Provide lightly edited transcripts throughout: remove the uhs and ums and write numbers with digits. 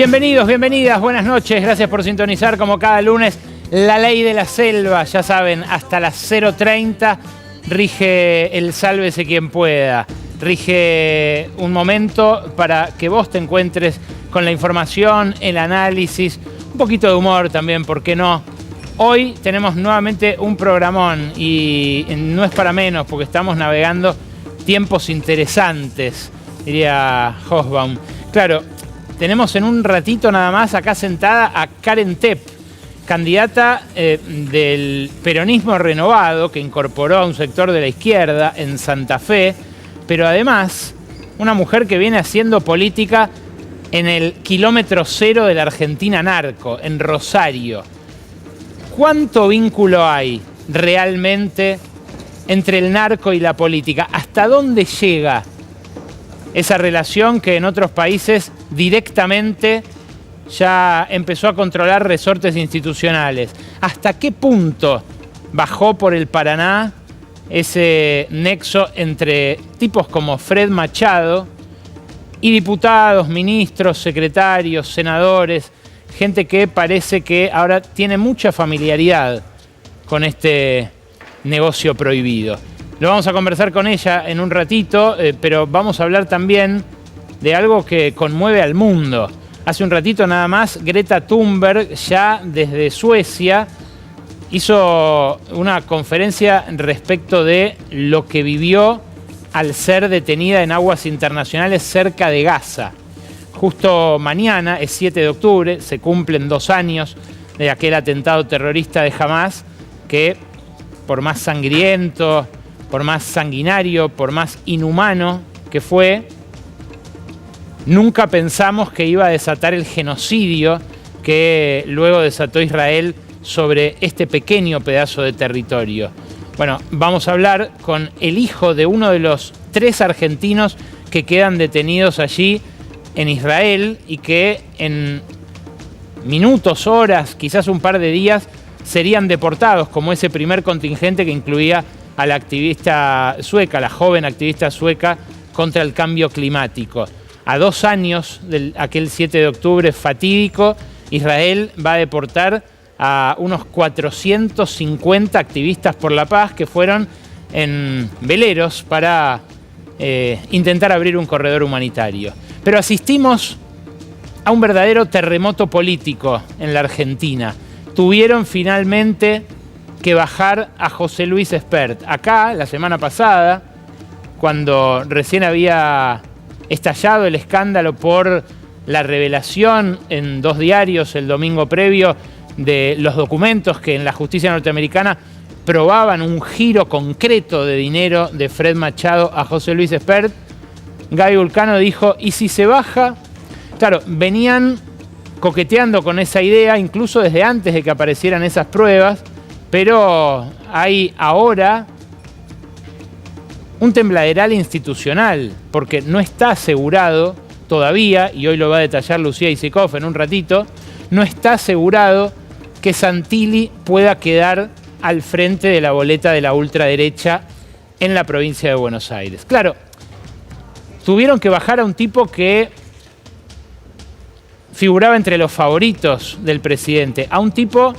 Bienvenidos, bienvenidas, buenas noches. Gracias por sintonizar como cada lunes La Ley de la Selva. Ya saben, hasta las 0:30 rige el sálvese quien pueda. Rige un momento para que vos te encuentres con la información, el análisis, un poquito de humor también, ¿por qué no? Hoy tenemos nuevamente un programón y no es para menos porque estamos navegando tiempos interesantes, diría Hobsbawm. Claro, tenemos en un ratito nada más acá sentada a Karen Tepp, candidata del peronismo renovado que incorporó a un sector de la izquierda en Santa Fe, pero además una mujer que viene haciendo política en el kilómetro cero de la Argentina narco, en Rosario. ¿Cuánto vínculo hay realmente entre el narco y la política? ¿Hasta dónde llega esa relación que en otros países directamente ya empezó a controlar resortes institucionales? ¿Hasta qué punto bajó por el Paraná ese nexo entre tipos como Fred Machado y diputados, ministros, secretarios, senadores, gente que parece que ahora tiene mucha familiaridad con este negocio prohibido? Lo vamos a conversar con ella en un ratito, pero vamos a hablar también de algo que conmueve al mundo. Hace un ratito nada más, Greta Thunberg, ya desde Suecia, hizo una conferencia respecto de lo que vivió al ser detenida en aguas internacionales cerca de Gaza. Justo mañana, es 7 de octubre, se cumplen 2 años de aquel atentado terrorista de Hamás, que por más sangriento, por más sanguinario, por más inhumano que fue, nunca pensamos que iba a desatar el genocidio que luego desató Israel sobre este pequeño pedazo de territorio. Bueno, vamos a hablar con el hijo de uno de los 3 argentinos que quedan detenidos allí en Israel y que en minutos, horas, quizás un par de días, serían deportados, como ese primer contingente que incluía a la activista sueca, la joven activista sueca contra el cambio climático. A 2 años de aquel 7 de octubre fatídico, Israel va a deportar a unos 450 activistas por la paz que fueron en veleros para intentar abrir un corredor humanitario. Pero asistimos a un verdadero terremoto político en la Argentina. Tuvieron finalmente que bajar a José Luis Espert. Acá, la semana pasada, cuando recién había estallado el escándalo por la revelación en 2 diarios el domingo previo de los documentos que en la justicia norteamericana probaban un giro concreto de dinero de Fred Machado a José Luis Espert, Gaby Vulcano dijo, ¿y si se baja? Claro, venían coqueteando con esa idea incluso desde antes de que aparecieran esas pruebas, pero hay ahora un tembladeral institucional, porque no está asegurado todavía, y hoy lo va a detallar Lucía Isikoff en un ratito, no está asegurado que Santilli pueda quedar al frente de la boleta de la ultraderecha en la provincia de Buenos Aires. Claro, tuvieron que bajar a un tipo que figuraba entre los favoritos del presidente, a un tipo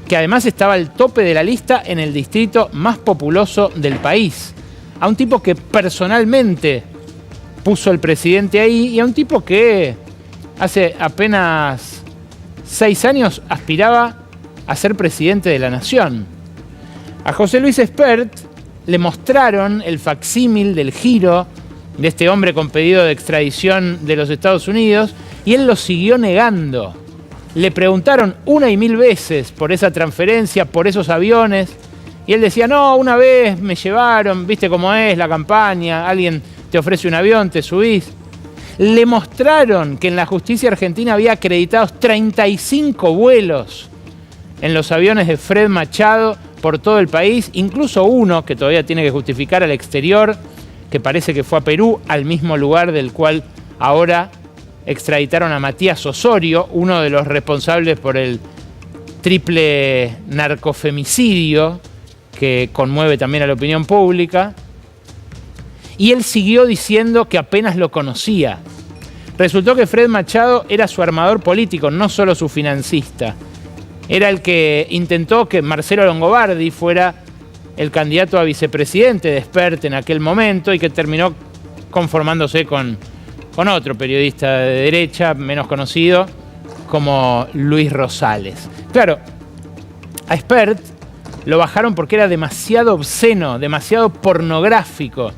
que además estaba al tope de la lista en el distrito más populoso del país, a un tipo que personalmente puso el presidente ahí y a un tipo que hace apenas 6 años aspiraba a ser presidente de la nación. A José Luis Espert le mostraron el facsímil del giro de este hombre con pedido de extradición de los Estados Unidos y él lo siguió negando. Le preguntaron 1 y 1000 veces por esa transferencia, por esos aviones, y él decía, no, una vez me llevaron, viste cómo es la campaña, alguien te ofrece un avión, te subís. Le mostraron que en la justicia argentina había acreditados 35 vuelos en los aviones de Fred Machado por todo el país, incluso uno que todavía tiene que justificar al exterior, que parece que fue a Perú, al mismo lugar del cual ahora extraditaron a Matías Osorio, uno de los responsables por el triple narcofemicidio que conmueve también a la opinión pública. Y él siguió diciendo que apenas lo conocía. Resultó que Fred Machado era su armador político, no solo su financista. Era el que intentó que Marcelo Longobardi fuera el candidato a vicepresidente de Espert en aquel momento y que terminó conformándose con otro periodista de derecha, menos conocido, como Luis Rosales. Claro, a Espert lo bajaron porque era demasiado obsceno, demasiado pornográfico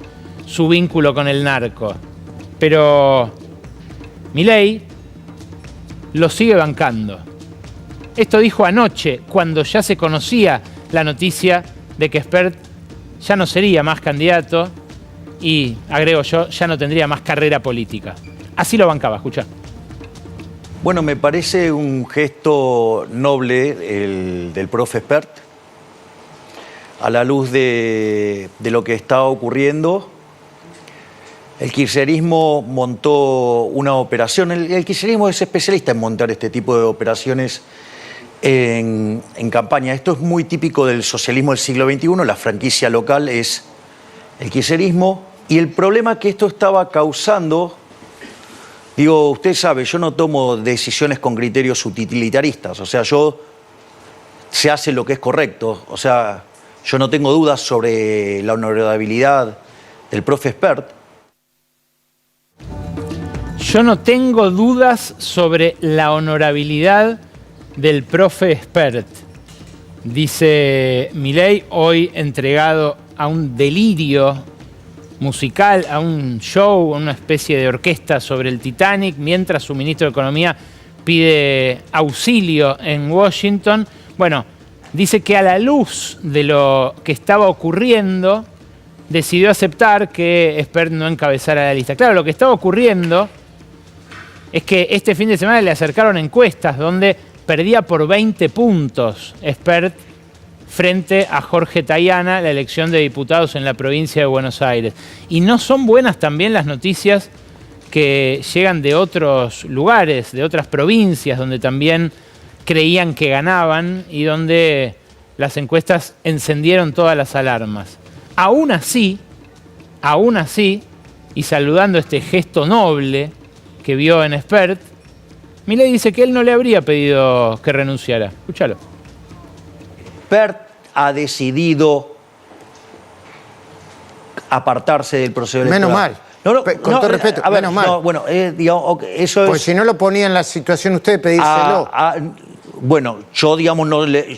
su vínculo con el narco. Pero Milei lo sigue bancando. Esto dijo anoche, cuando ya se conocía la noticia de que Espert ya no sería más candidato y, agrego yo, ya no tendría más carrera política. Así lo bancaba, escuchá. Bueno, me parece un gesto noble el del profe Espert, a la luz de lo que está ocurriendo. El kirchnerismo montó una operación. El kirchnerismo es especialista en montar este tipo de operaciones en campaña. Esto es muy típico del socialismo del siglo XXI. La franquicia local es el kirchnerismo. Y el problema que esto estaba causando, digo, usted sabe, yo no tomo decisiones con criterios utilitaristas. O sea, se hace lo que es correcto. O sea, yo no tengo dudas sobre la honorabilidad del profe Espert. Yo no tengo dudas sobre la honorabilidad del profe Espert, dice Milei, hoy entregado a un delirio musical, a un show, una especie de orquesta sobre el Titanic, mientras su ministro de Economía pide auxilio en Washington. Bueno, dice que a la luz de lo que estaba ocurriendo, decidió aceptar que Espert no encabezara la lista. Claro, lo que estaba ocurriendo es que este fin de semana le acercaron encuestas donde perdía por 20 puntos Espert frente a Jorge Tayana, la elección de diputados en la provincia de Buenos Aires. Y no son buenas también las noticias que llegan de otros lugares, de otras provincias, donde también creían que ganaban y donde las encuestas encendieron todas las alarmas. Aún así, y saludando este gesto noble que vio en Espert, Milei dice que él no le habría pedido que renunciara. Escúchalo. Espert ha decidido apartarse del proceso electoral. Menos mal. Con todo respeto, a ver, menos mal. No, bueno, digamos, eso es... Porque si no lo ponía en la situación usted, pedírselo. Bueno, yo, digamos,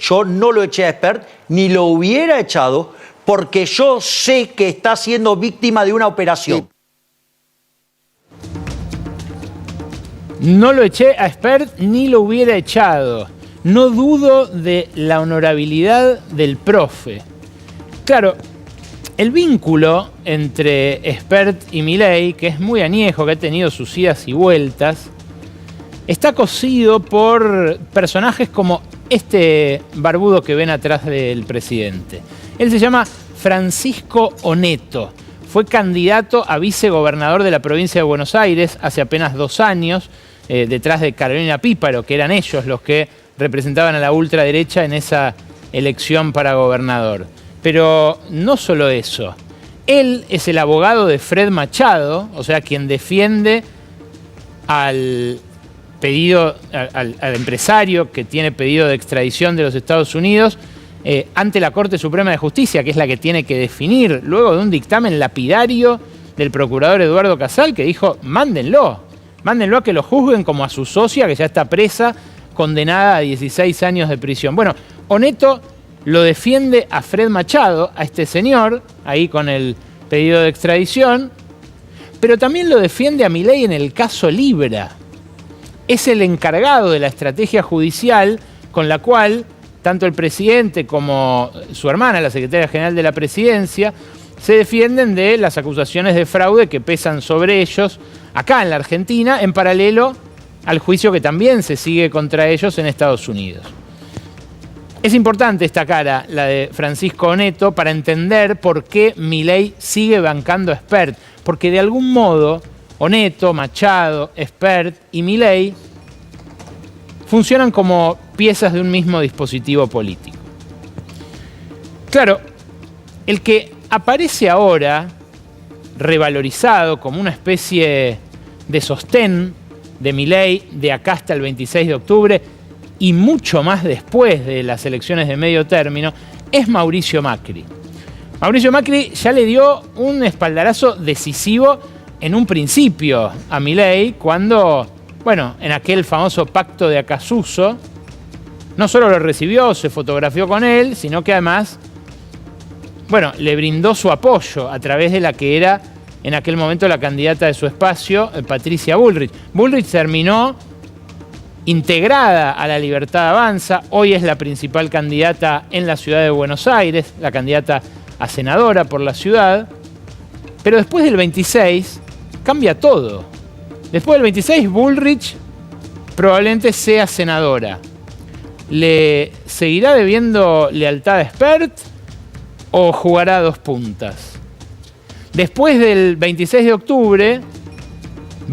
yo no lo eché a Espert, ni lo hubiera echado, porque yo sé que está siendo víctima de una operación. Sí. No lo eché a Espert ni lo hubiera echado. No dudo de la honorabilidad del profe. Claro, el vínculo entre Espert y Milei, que es muy añejo, que ha tenido sus idas y vueltas, está cosido por personajes como este barbudo que ven atrás del presidente. Él se llama Francisco Oneto. Fue candidato a vicegobernador de la provincia de Buenos Aires hace apenas 2 años, detrás de Carolina Píparo, que eran ellos los que representaban a la ultraderecha en esa elección para gobernador. Pero no solo eso. Él es el abogado de Fred Machado, o sea, quien defiende al empresario que tiene pedido de extradición de los Estados Unidos ante la Corte Suprema de Justicia, que es la que tiene que definir, luego de un dictamen lapidario del procurador Eduardo Casal, que dijo, mándenlo a que lo juzguen como a su socia, que ya está presa, condenada a 16 años de prisión. Bueno, Oneto lo defiende a Fred Machado, a este señor, ahí con el pedido de extradición, pero también lo defiende a Milei en el caso Libra. Es el encargado de la estrategia judicial con la cual tanto el presidente como su hermana, la secretaria general de la presidencia, se defienden de las acusaciones de fraude que pesan sobre ellos acá en la Argentina, en paralelo al juicio que también se sigue contra ellos en Estados Unidos. Es importante esta cara, la de Francisco Oneto, para entender por qué Milei sigue bancando a Espert, porque de algún modo Oneto, Machado, Espert y Milei funcionan como piezas de un mismo dispositivo político. Claro, el que aparece ahora revalorizado como una especie de sostén de Milei de acá hasta el 26 de octubre y mucho más después de las elecciones de medio término, es Mauricio Macri. Mauricio Macri ya le dio un espaldarazo decisivo en un principio a Milei cuando, bueno, en aquel famoso pacto de Acassuso, no solo lo recibió, se fotografió con él, sino que además, bueno, le brindó su apoyo a través de la que era en aquel momento la candidata de su espacio, Patricia Bullrich. Bullrich terminó integrada a La Libertad Avanza, hoy es la principal candidata en la ciudad de Buenos Aires, la candidata a senadora por la ciudad, pero después del 26 cambia todo. Después del 26 Bullrich probablemente sea senadora. ¿Le seguirá debiendo lealtad a Spert o jugará a dos puntas? Después del 26 de octubre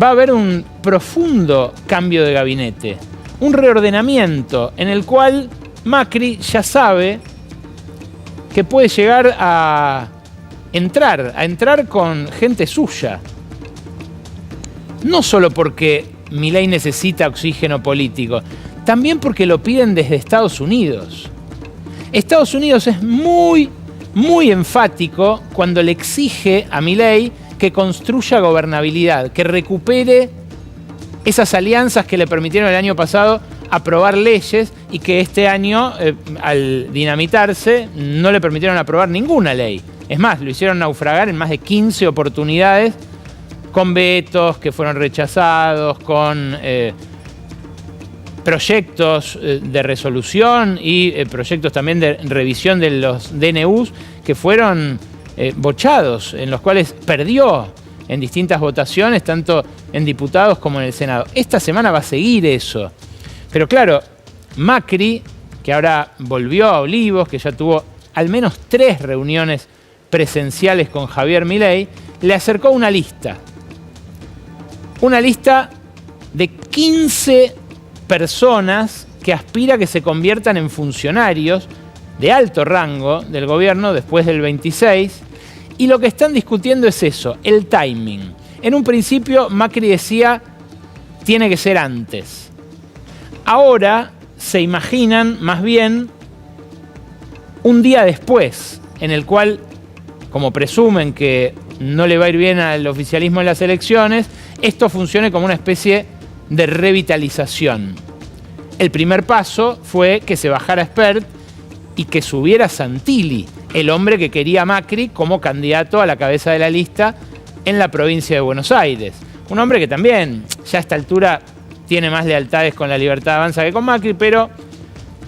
va a haber un profundo cambio de gabinete, un reordenamiento en el cual Macri ya sabe que puede llegar a entrar con gente suya. No solo porque Milei necesita oxígeno político, también porque lo piden desde Estados Unidos. Estados Unidos es muy enfático cuando le exige a Milei que construya gobernabilidad, que recupere esas alianzas que le permitieron el año pasado aprobar leyes y que este año, al dinamitarse, no le permitieron aprobar ninguna ley. Es más, lo hicieron naufragar en más de 15 oportunidades con vetos que fueron rechazados, con proyectos de resolución y proyectos también de revisión de los DNUs que fueron bochados, en los cuales perdió en distintas votaciones, tanto en diputados como en el Senado. Esta semana va a seguir eso. Pero claro, Macri, que ahora volvió a Olivos, que ya tuvo al menos 3 reuniones presenciales con Javier Milei, le acercó una lista. Una lista de 15 personas que aspira a que se conviertan en funcionarios de alto rango del gobierno después del 26, y lo que están discutiendo es eso, el timing. En un principio Macri decía, tiene que ser antes. Ahora se imaginan más bien un día después, en el cual, como presumen que no le va a ir bien al oficialismo en las elecciones, esto funcione como una especie de revitalización. El primer paso fue que se bajara Spert y que subiera Santilli, el hombre que quería Macri como candidato a la cabeza de la lista en la provincia de Buenos Aires. Un hombre que también, ya a esta altura, tiene más lealtades con La Libertad Avanza que con Macri, pero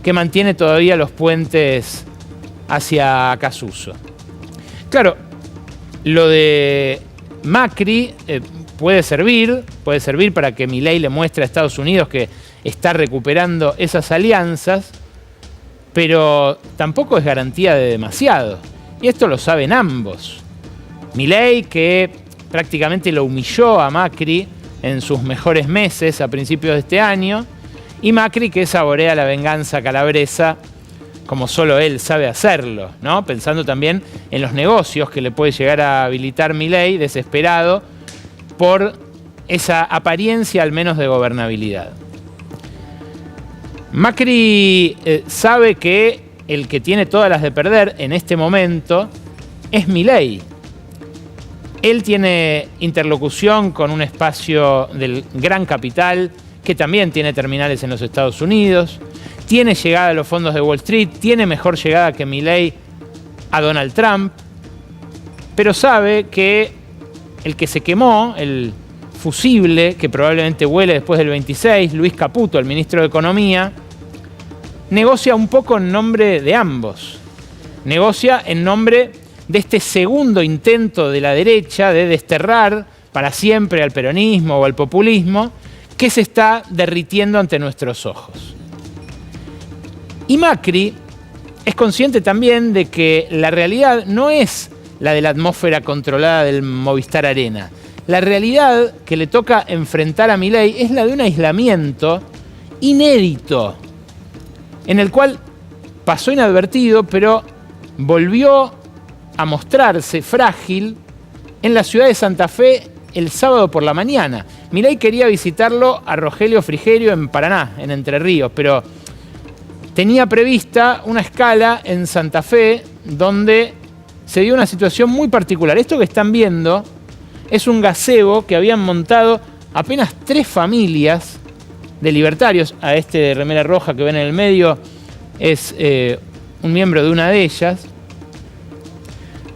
que mantiene todavía los puentes hacia Acassuso. Claro, lo de Macri puede servir para que Milei le muestre a Estados Unidos que está recuperando esas alianzas, pero tampoco es garantía de demasiado. Y esto lo saben ambos. Milei, que prácticamente lo humilló a Macri en sus mejores meses a principios de este año, y Macri, que saborea la venganza calabresa como solo él sabe hacerlo, ¿no? Pensando también en los negocios que le puede llegar a habilitar Milei, desesperado por esa apariencia al menos de gobernabilidad. Macri sabe que el que tiene todas las de perder en este momento es Milei. Él tiene interlocución con un espacio del gran capital que también tiene terminales en los Estados Unidos, tiene llegada a los fondos de Wall Street, tiene mejor llegada que Milei a Donald Trump, pero sabe que el que se quemó, el fusible que probablemente vuele después del 26, Luis Caputo, el ministro de Economía, negocia un poco en nombre de ambos. Negocia en nombre de este segundo intento de la derecha de desterrar para siempre al peronismo o al populismo que se está derritiendo ante nuestros ojos. Y Macri es consciente también de que la realidad no es la de la atmósfera controlada del Movistar Arena. La realidad que le toca enfrentar a Milei es la de un aislamiento inédito, en el cual pasó inadvertido, pero volvió a mostrarse frágil en la ciudad de Santa Fe el sábado por la mañana. Milei quería visitarlo a Rogelio Frigerio en Paraná, en Entre Ríos, pero tenía prevista una escala en Santa Fe donde se dio una situación muy particular. Esto que están viendo es un gazebo que habían montado apenas 3 familias de libertarios. A este de remera roja que ven en el medio es un miembro de una de ellas.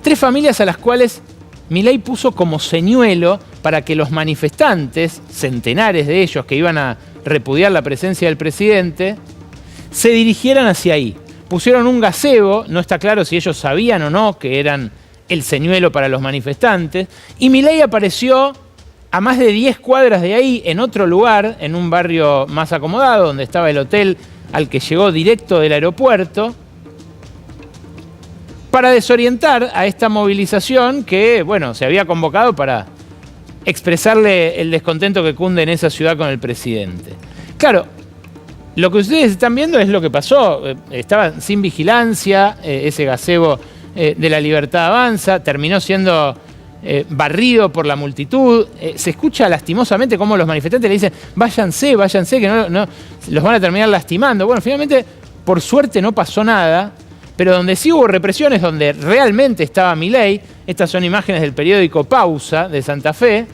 3 familias a las cuales Milei puso como señuelo para que los manifestantes, centenares de ellos que iban a repudiar la presencia del presidente, se dirigieran hacia ahí. Pusieron un gazebo, no está claro si ellos sabían o no que eran el señuelo para los manifestantes, y Milei apareció a más de 10 cuadras de ahí, en otro lugar, en un barrio más acomodado, donde estaba el hotel al que llegó directo del aeropuerto, para desorientar a esta movilización que, bueno, se había convocado para expresarle el descontento que cunde en esa ciudad con el presidente. Claro, lo que ustedes están viendo es lo que pasó. Estaba sin vigilancia, ese gazebo de la Libertad Avanza, terminó siendo barrido por la multitud. Se escucha lastimosamente cómo los manifestantes le dicen váyanse, váyanse, que no los van a terminar lastimando. Bueno, finalmente, por suerte no pasó nada, pero donde sí hubo represiones, donde realmente estaba Milei. Estas son imágenes del periódico Pausa de Santa Fe,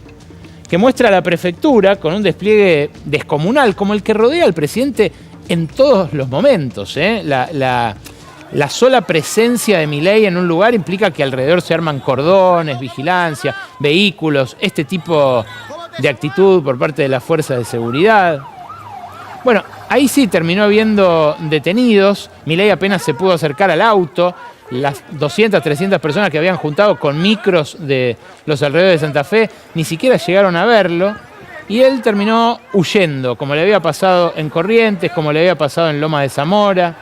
que muestra a la prefectura con un despliegue descomunal, como el que rodea al presidente en todos los momentos. La sola presencia de Milei en un lugar implica que alrededor se arman cordones, vigilancia, vehículos, este tipo de actitud por parte de las fuerzas de seguridad. Bueno, ahí sí terminó habiendo detenidos. Milei apenas se pudo acercar al auto. Las 200, 300 personas que habían juntado con micros de los alrededores de Santa Fe ni siquiera llegaron a verlo. Y él terminó huyendo, como le había pasado en Corrientes, como le había pasado en Loma de Zamora,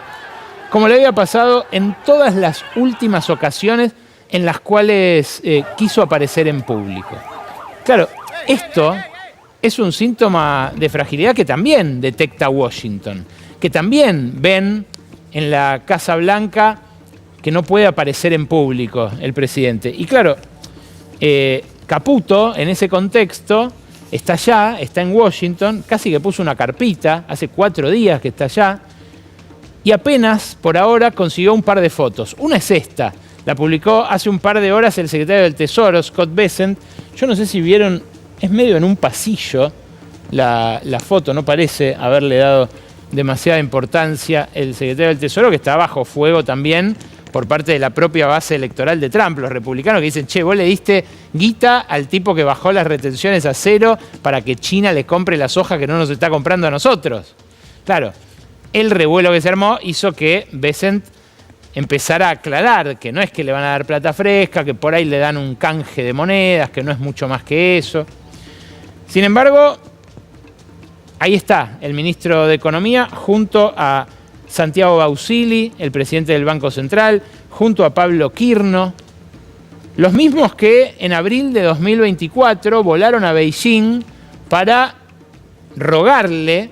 como le había pasado en todas las últimas ocasiones en las cuales quiso aparecer en público. Claro, esto es un síntoma de fragilidad que también detecta Washington, que también ven en la Casa Blanca que no puede aparecer en público el presidente. Y claro, Caputo, en ese contexto, está allá, está en Washington, casi que puso una carpita, hace 4 días que está allá, y apenas, por ahora, consiguió un par de fotos. Una es esta, la publicó hace un par de horas el secretario del Tesoro, Scott Bessent. Yo no sé si vieron, es medio en un pasillo la foto, no parece haberle dado demasiada importancia el secretario del Tesoro, que está bajo fuego también por parte de la propia base electoral de Trump, los republicanos que dicen, che, vos le diste guita al tipo que bajó las retenciones a 0 para que China le compre la soja que no nos está comprando a nosotros. Claro, el revuelo que se armó hizo que Bessent empezara a aclarar que no es que le van a dar plata fresca, que por ahí le dan un canje de monedas, que no es mucho más que eso. Sin embargo, ahí está el ministro de Economía junto a Santiago Bausili, el presidente del Banco Central, junto a Pablo Quirno, los mismos que en abril de 2024 volaron a Beijing para rogarle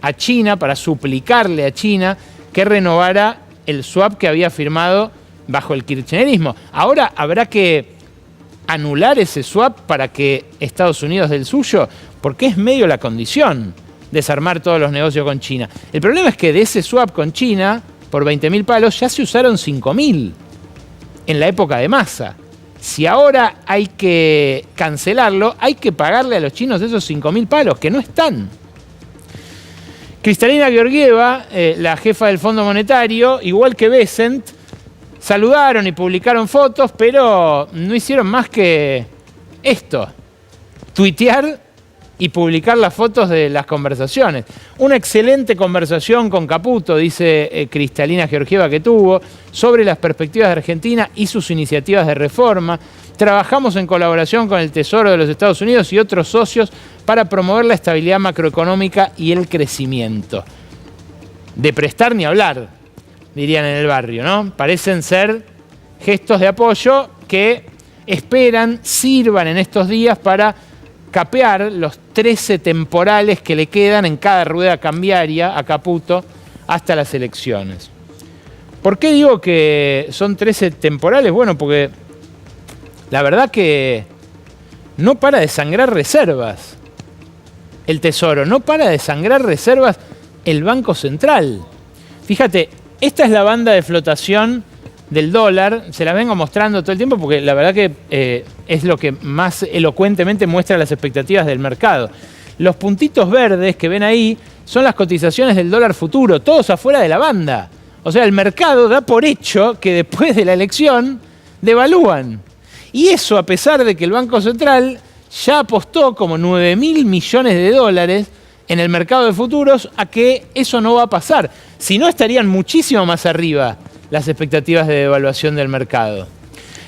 a China, para suplicarle a China que renovara el swap que había firmado bajo el kirchnerismo. Ahora habrá que anular ese swap para que Estados Unidos dé el suyo, porque es medio la condición desarmar todos los negocios con China. El problema es que de ese swap con China, por 20.000 palos, ya se usaron 5.000 en la época de Massa. Si ahora hay que cancelarlo, hay que pagarle a los chinos esos 5.000 palos, que no están. Kristalina Georgieva, la jefa del Fondo Monetario, igual que Bessent, saludaron y publicaron fotos, pero no hicieron más que esto, tuitear y publicar las fotos de las conversaciones. Una excelente conversación con Caputo, dice Kristalina Georgieva que tuvo, sobre las perspectivas de Argentina y sus iniciativas de reforma. Trabajamos en colaboración con el Tesoro de los Estados Unidos y otros socios para promover la estabilidad macroeconómica y el crecimiento. De prestar ni hablar, dirían en el barrio, ¿no? Parecen ser gestos de apoyo que esperan, sirvan en estos días para capear los 13 temporales que le quedan en cada rueda cambiaria a Caputo hasta las elecciones. ¿Por qué digo que son 13 temporales? Bueno, porque la verdad que no para de sangrar reservas el Tesoro, no para de sangrar reservas el Banco Central. Fíjate, esta es la banda de flotación del dólar, se la vengo mostrando todo el tiempo porque la verdad que es lo que más elocuentemente muestra las expectativas del mercado. Los puntitos verdes que ven ahí son las cotizaciones del dólar futuro, todos afuera de la banda. O sea, el mercado da por hecho que después de la elección devalúan. Y eso a pesar de que el Banco Central ya apostó como 9.000 millones de dólares en el mercado de futuros a que eso no va a pasar. Si no, estarían muchísimo más arriba las expectativas de devaluación del mercado.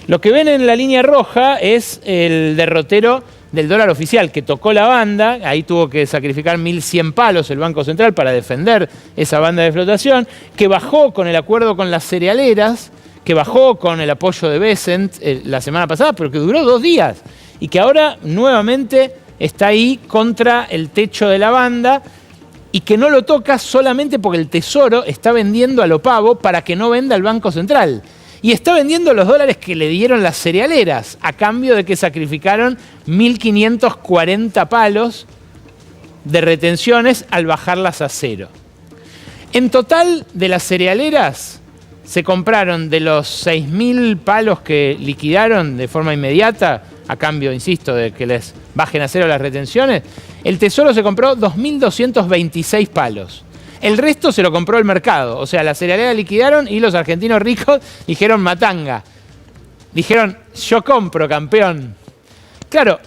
Lo que ven en la línea roja es el derrotero del dólar oficial, que tocó la banda, ahí tuvo que sacrificar 1.100 palos el Banco Central para defender esa banda de flotación, que bajó con el acuerdo con las cerealeras, que bajó con el apoyo de Bessent la semana pasada, pero que duró 2 días, y que ahora nuevamente está ahí contra el techo de la banda, y que no lo toca solamente porque el Tesoro está vendiendo a lo pavo para que no venda el Banco Central. Y está vendiendo los dólares que le dieron las cerealeras, a cambio de que sacrificaron 1.540 palos de retenciones al bajarlas a 0. En total, de las cerealeras, se compraron de los 6.000 palos que liquidaron de forma inmediata, a cambio, insisto, de que les bajen a 0 las retenciones, el Tesoro se compró 2.226 palos. El resto se lo compró el mercado. O sea, las cerealeras liquidaron y los argentinos ricos dijeron matanga. Dijeron, yo compro, campeón. Claro,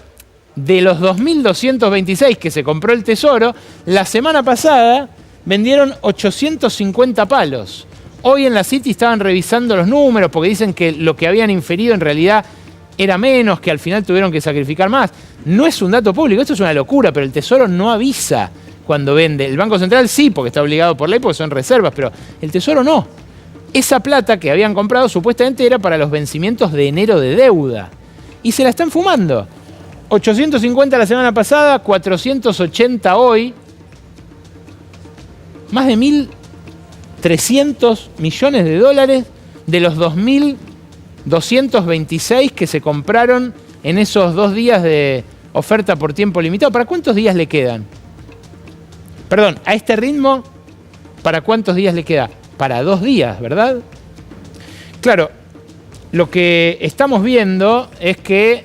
de los 2.226 que se compró el Tesoro, la semana pasada vendieron 850 palos. Hoy en la City estaban revisando los números porque dicen que lo que habían inferido en realidad era menos, que al final tuvieron que sacrificar más. No es un dato público, esto es una locura, pero el Tesoro no avisa cuando vende. El Banco Central sí, porque está obligado por ley, porque son reservas, pero el Tesoro no. Esa plata que habían comprado supuestamente era para los vencimientos de enero de deuda. Y se la están fumando. 850 la semana pasada, 480 hoy. Más de 1.300 millones de dólares de los 2.226 que se compraron en esos 2 días de oferta por tiempo limitado. ¿Para cuántos días le quedan? Perdón, a este ritmo, ¿para cuántos días le queda? Para 2 días, ¿verdad? Claro, lo que estamos viendo es que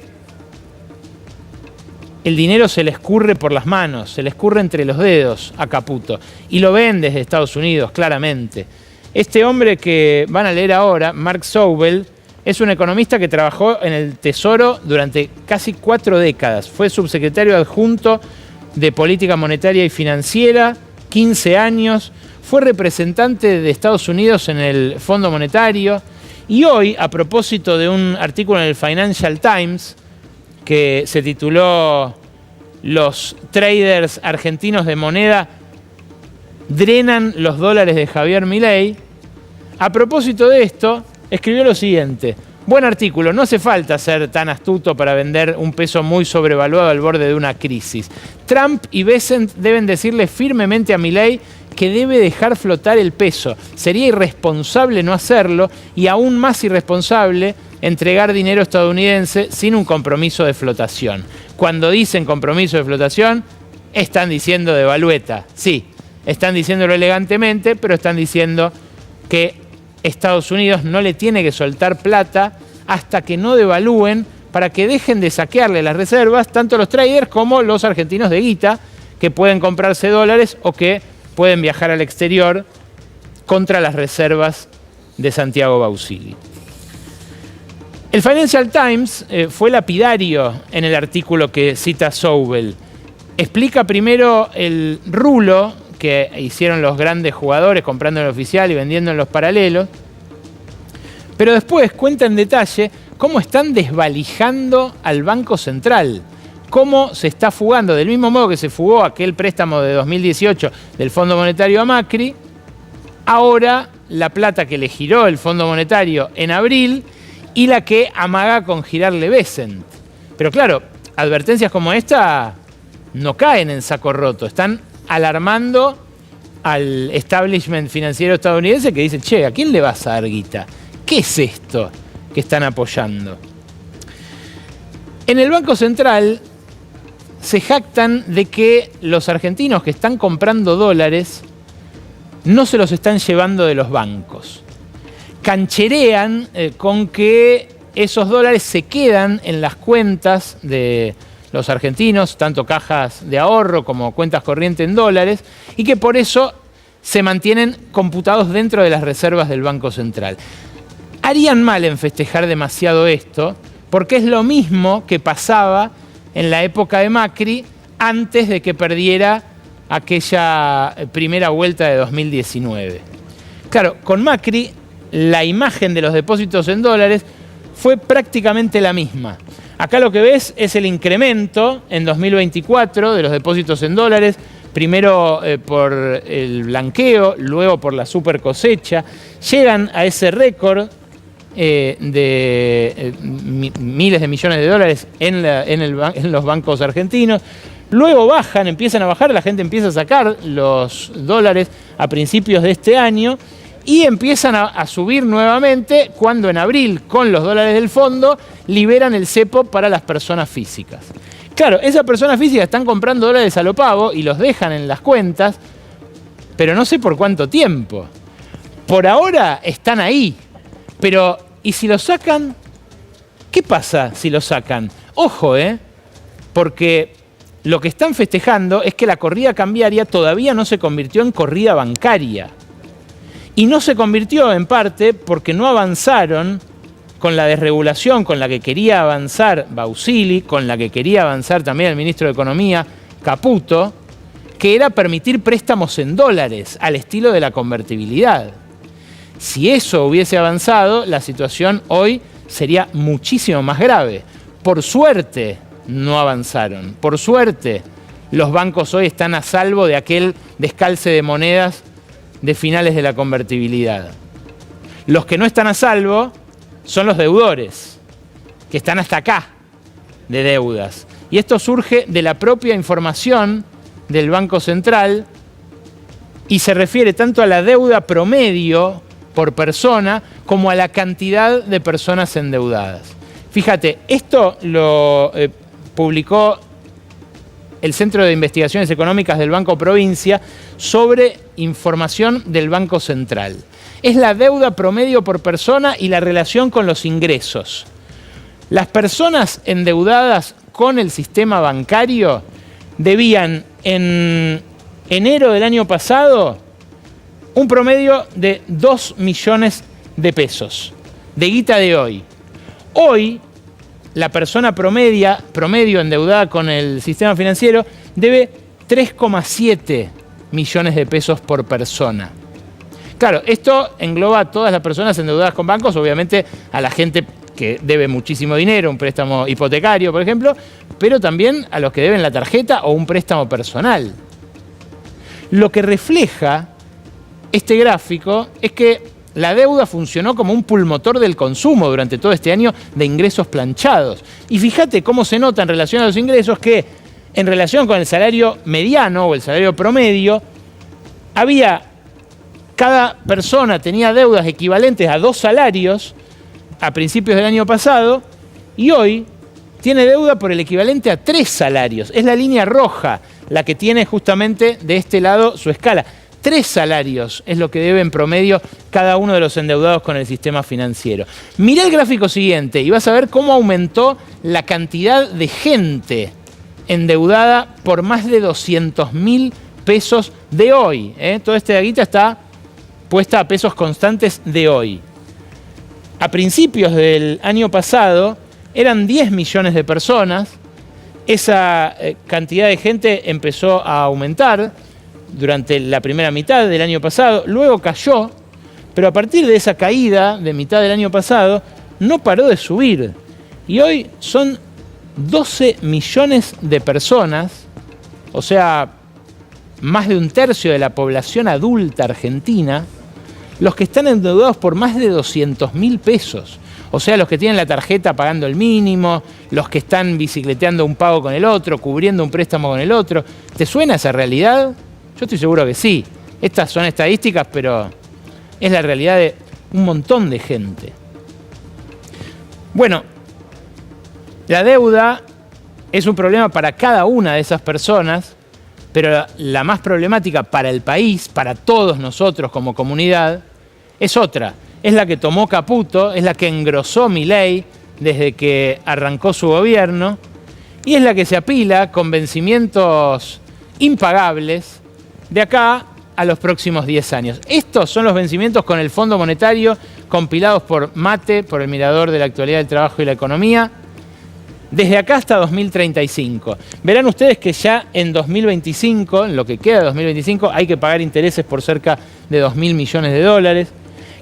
el dinero se le escurre por las manos, se le escurre entre los dedos a Caputo. Y lo ven desde Estados Unidos, claramente. Este hombre que van a leer ahora, Mark Sobel, es un economista que trabajó en el Tesoro durante casi 4 décadas. Fue subsecretario adjunto de Política Monetaria y Financiera, 15 años. Fue representante de Estados Unidos en el Fondo Monetario. Y hoy, a propósito de un artículo en el Financial Times que se tituló "Los traders argentinos de moneda drenan los dólares de Javier Milei", a propósito de esto, escribió lo siguiente: buen artículo, no hace falta ser tan astuto para vender un peso muy sobrevaluado al borde de una crisis. Trump y Bessent deben decirle firmemente a Milei que debe dejar flotar el peso. Sería irresponsable no hacerlo y aún más irresponsable entregar dinero estadounidense sin un compromiso de flotación. Cuando dicen compromiso de flotación, están diciendo devalueta. Sí, están diciéndolo elegantemente, pero están diciendo que Estados Unidos no le tiene que soltar plata hasta que no devalúen, para que dejen de saquearle las reservas tanto los traders como los argentinos de guita, que pueden comprarse dólares o que pueden viajar al exterior contra las reservas de Santiago Bausili. El Financial Times fue lapidario en el artículo que cita Sobel. Explica primero el rulo que hicieron los grandes jugadores comprando en el oficial y vendiendo en los paralelos, pero después cuenta en detalle cómo están desvalijando al Banco Central, cómo se está fugando, del mismo modo que se fugó aquel préstamo de 2018 del Fondo Monetario a Macri. Ahora la plata que le giró el Fondo Monetario en abril y la que amaga con girarle Bessent. Pero claro, advertencias como esta no caen en saco roto, están alarmando al establishment financiero estadounidense, que dice: che, ¿a quién le vas a dar guita? ¿Qué es esto que están apoyando? En el Banco Central se jactan de que los argentinos que están comprando dólares no se los están llevando de los bancos. Cancherean con que esos dólares se quedan en las cuentas de los argentinos, tanto cajas de ahorro como cuentas corrientes en dólares, y que por eso se mantienen computados dentro de las reservas del Banco Central. Harían mal en festejar demasiado esto, porque es lo mismo que pasaba en la época de Macri antes de que perdiera aquella primera vuelta de 2019. Claro, con Macri la imagen de los depósitos en dólares fue prácticamente la misma. Acá lo que ves es el incremento en 2024 de los depósitos en dólares, primero por el blanqueo, luego por la super cosecha. Llegan a ese récord de miles de millones de dólares en los bancos argentinos. Luego bajan, empiezan a bajar, la gente empieza a sacar los dólares a principios de este año y empiezan a subir nuevamente cuando en abril, con los dólares del fondo, liberan el cepo para las personas físicas. Claro, esas personas físicas están comprando dólares a lo pavo y los dejan en las cuentas, pero no sé por cuánto tiempo. Por ahora están ahí, pero ¿y si los sacan? ¿Qué pasa si los sacan? Ojo, porque lo que están festejando es que la corrida cambiaria todavía no se convirtió en corrida bancaria. Y no se convirtió en parte porque no avanzaron con la desregulación con la que quería avanzar Bausili, con la que quería avanzar también el ministro de Economía, Caputo, que era permitir préstamos en dólares al estilo de la convertibilidad. Si eso hubiese avanzado, la situación hoy sería muchísimo más grave. Por suerte no avanzaron. Por suerte los bancos hoy están a salvo de aquel descalce de monedas de finales de la convertibilidad. Los que no están a salvo son los deudores, que están hasta acá de deudas. Y esto surge de la propia información del Banco Central y se refiere tanto a la deuda promedio por persona como a la cantidad de personas endeudadas. Fíjate, esto lo publicó el Centro de Investigaciones Económicas del Banco Provincia sobre información del Banco Central. Es la deuda promedio por persona y la relación con los ingresos. Las personas endeudadas con el sistema bancario debían en enero del año pasado un promedio de 2 millones de pesos, de guita de hoy. Hoy, la persona promedio endeudada con el sistema financiero debe 3,7 millones de pesos por persona. Claro, esto engloba a todas las personas endeudadas con bancos, obviamente a la gente que debe muchísimo dinero, un préstamo hipotecario, por ejemplo, pero también a los que deben la tarjeta o un préstamo personal. Lo que refleja este gráfico es que la deuda funcionó como un pulmotor del consumo durante todo este año de ingresos planchados. Y fíjate cómo se nota en relación a los ingresos que en relación con el salario mediano o el salario promedio, cada persona tenía deudas equivalentes a 2 salarios a principios del año pasado y hoy tiene deuda por el equivalente a 3 salarios. Es la línea roja la que tiene justamente de este lado su escala. 3 salarios es lo que debe en promedio cada uno de los endeudados con el sistema financiero. Mirá el gráfico siguiente y vas a ver cómo aumentó la cantidad de gente endeudada por más de 200.000 pesos de hoy. Toda esta guita está puesta a pesos constantes de hoy. A principios del año pasado eran 10 millones de personas. Esa cantidad de gente empezó a aumentar durante la primera mitad del año pasado, luego cayó, pero a partir de esa caída de mitad del año pasado no paró de subir. Y hoy son 12 millones de personas, o sea, más de un tercio de la población adulta argentina, los que están endeudados por más de 200.000 pesos. O sea, los que tienen la tarjeta pagando el mínimo, los que están bicicleteando un pago con el otro, cubriendo un préstamo con el otro. ¿Te suena esa realidad? Yo estoy seguro que sí. Estas son estadísticas, pero es la realidad de un montón de gente. Bueno, la deuda es un problema para cada una de esas personas, pero la más problemática para el país, para todos nosotros como comunidad, es otra. Es la que tomó Caputo, es la que engrosó Milei desde que arrancó su gobierno y es la que se apila con vencimientos impagables de acá a los próximos 10 años. Estos son los vencimientos con el Fondo Monetario compilados por Mate, por el Mirador de la Actualidad del Trabajo y la Economía, desde acá hasta 2035. Verán ustedes que ya en 2025, en lo que queda de 2025, hay que pagar intereses por cerca de 2.000 millones de dólares,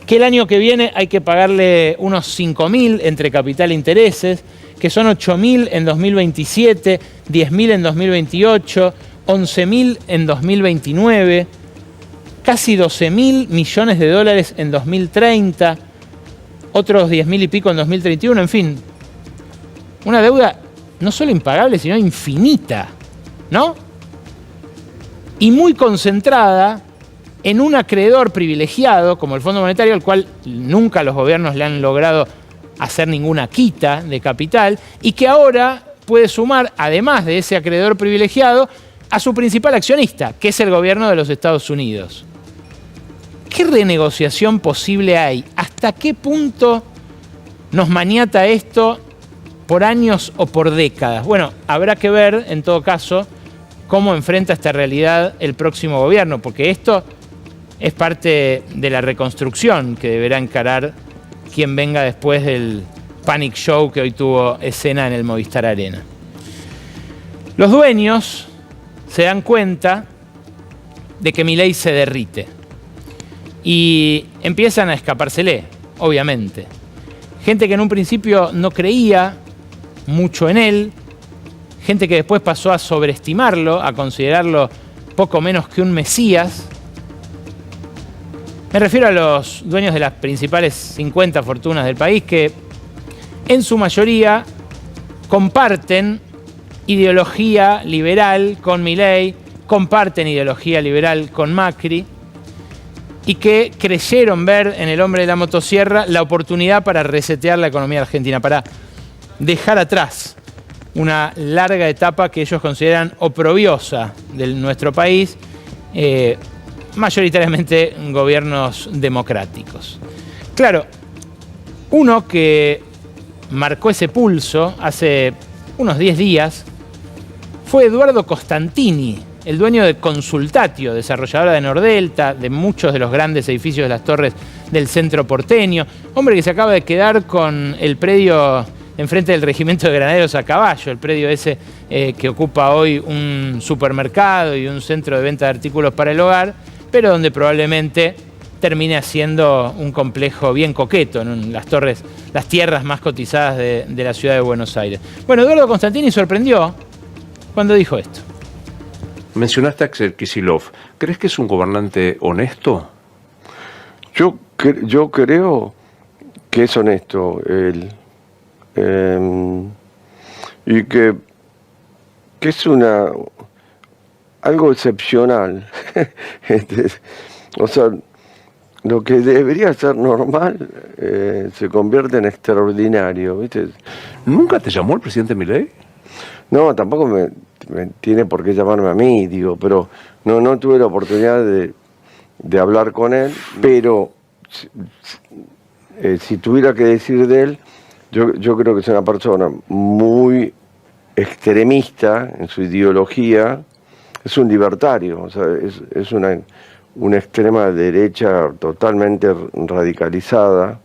que el año que viene hay que pagarle unos 5.000 entre capital e intereses, que son 8.000 en 2027, 10.000 en 2028, 11.000 en 2029, casi 12.000 millones de dólares en 2030, otros 10.000 y pico en 2031, en fin. Una deuda no solo impagable, sino infinita, ¿no? Y muy concentrada en un acreedor privilegiado, como el Fondo Monetario, al cual nunca los gobiernos le han logrado hacer ninguna quita de capital, y que ahora puede sumar, además de ese acreedor privilegiado, a su principal accionista, que es el gobierno de los Estados Unidos. ¿Qué renegociación posible hay? ¿Hasta qué punto nos maniata esto por años o por décadas? Bueno, habrá que ver, en todo caso, cómo enfrenta esta realidad el próximo gobierno, porque esto es parte de la reconstrucción que deberá encarar quien venga después del panic show que hoy tuvo escena en el Movistar Arena. Los dueños se dan cuenta de que Milei se derrite y empiezan a escapársele, obviamente. Gente que en un principio no creía mucho en él, gente que después pasó a sobreestimarlo, a considerarlo poco menos que un mesías. Me refiero a los dueños de las principales 50 fortunas del país que en su mayoría comparten ideología liberal con Milei, comparten ideología liberal con Macri y que creyeron ver en el hombre de la motosierra la oportunidad para resetear la economía argentina, para dejar atrás una larga etapa que ellos consideran oprobiosa de nuestro país, mayoritariamente gobiernos democráticos. Claro, uno que marcó ese pulso hace unos 10 días fue Eduardo Costantini, el dueño de Consultatio, desarrolladora de Nordelta, de muchos de los grandes edificios de las torres del centro porteño, hombre que se acaba de quedar con el predio enfrente del Regimiento de Granaderos a Caballo, el predio ese que ocupa hoy un supermercado y un centro de venta de artículos para el hogar, pero donde probablemente termine haciendo un complejo bien coqueto en las torres, las tierras más cotizadas de la ciudad de Buenos Aires. Bueno, Eduardo Constantini sorprendió cuando dijo esto. Mencionaste a Axel Kicillof. ¿Crees que es un gobernante honesto? Yo creo que es honesto él. Y que es algo excepcional. O sea, lo que debería ser normal se convierte en extraordinario, ¿viste? ¿Nunca te llamó el presidente Milei? No, tampoco me tiene por qué llamarme a mí, digo, pero no tuve la oportunidad de hablar con él, pero si tuviera que decir de él, yo creo que es una persona muy extremista en su ideología, es un libertario, o sea, es una extrema derecha totalmente radicalizada.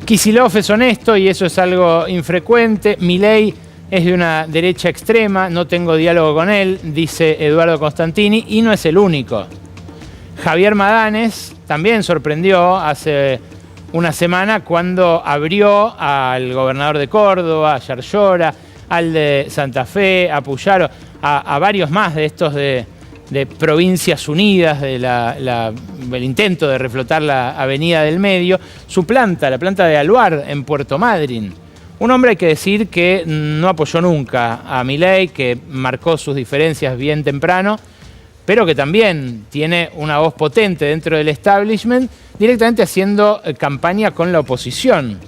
Kicillof es honesto y eso es algo infrecuente. Milei es de una derecha extrema, no tengo diálogo con él, dice Eduardo Constantini, y no es el único. Javier Madanes también sorprendió hace una semana cuando abrió al gobernador de Córdoba, a Yarlora, al de Santa Fe, a Puyaro, a varios más de estos de Provincias Unidas, del intento de reflotar la Avenida del Medio, su planta, la planta de Aluar en Puerto Madryn. Un hombre, hay que decir, que no apoyó nunca a Milei, que marcó sus diferencias bien temprano, pero que también tiene una voz potente dentro del establishment, directamente haciendo campaña con la oposición.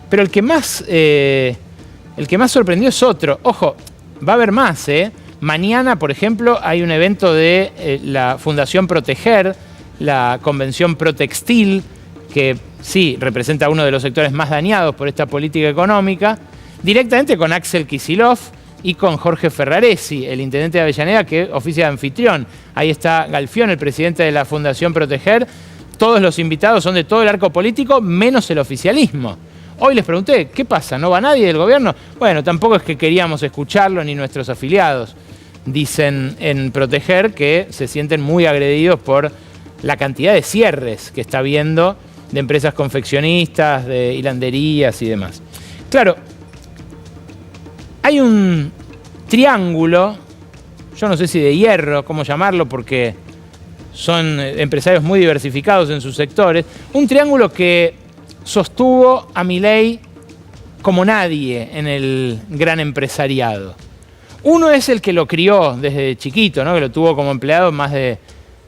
Pero el que más El que más sorprendió es otro. Ojo, va a haber más, ¿eh? Mañana, por ejemplo, hay un evento de la Fundación Proteger, la convención Protextil, que sí representa uno de los sectores más dañados por esta política económica, directamente con Axel Kicillof y con Jorge Ferraresi, el intendente de Avellaneda, que oficia de anfitrión. Ahí está Galfión, el presidente de la Fundación Proteger. Todos los invitados son de todo el arco político, menos el oficialismo. Hoy les pregunté, ¿qué pasa? ¿No va nadie del gobierno? Bueno, tampoco es que queríamos escucharlo ni nuestros afiliados. Dicen en Proteger que se sienten muy agredidos por la cantidad de cierres que está habiendo de empresas confeccionistas, de hilanderías y demás. Claro, hay un triángulo, yo no sé si de hierro, cómo llamarlo, porque son empresarios muy diversificados en sus sectores, un triángulo que sostuvo a Milei como nadie en el gran empresariado. Uno es el que lo crió desde chiquito, ¿no? Que lo tuvo como empleado más de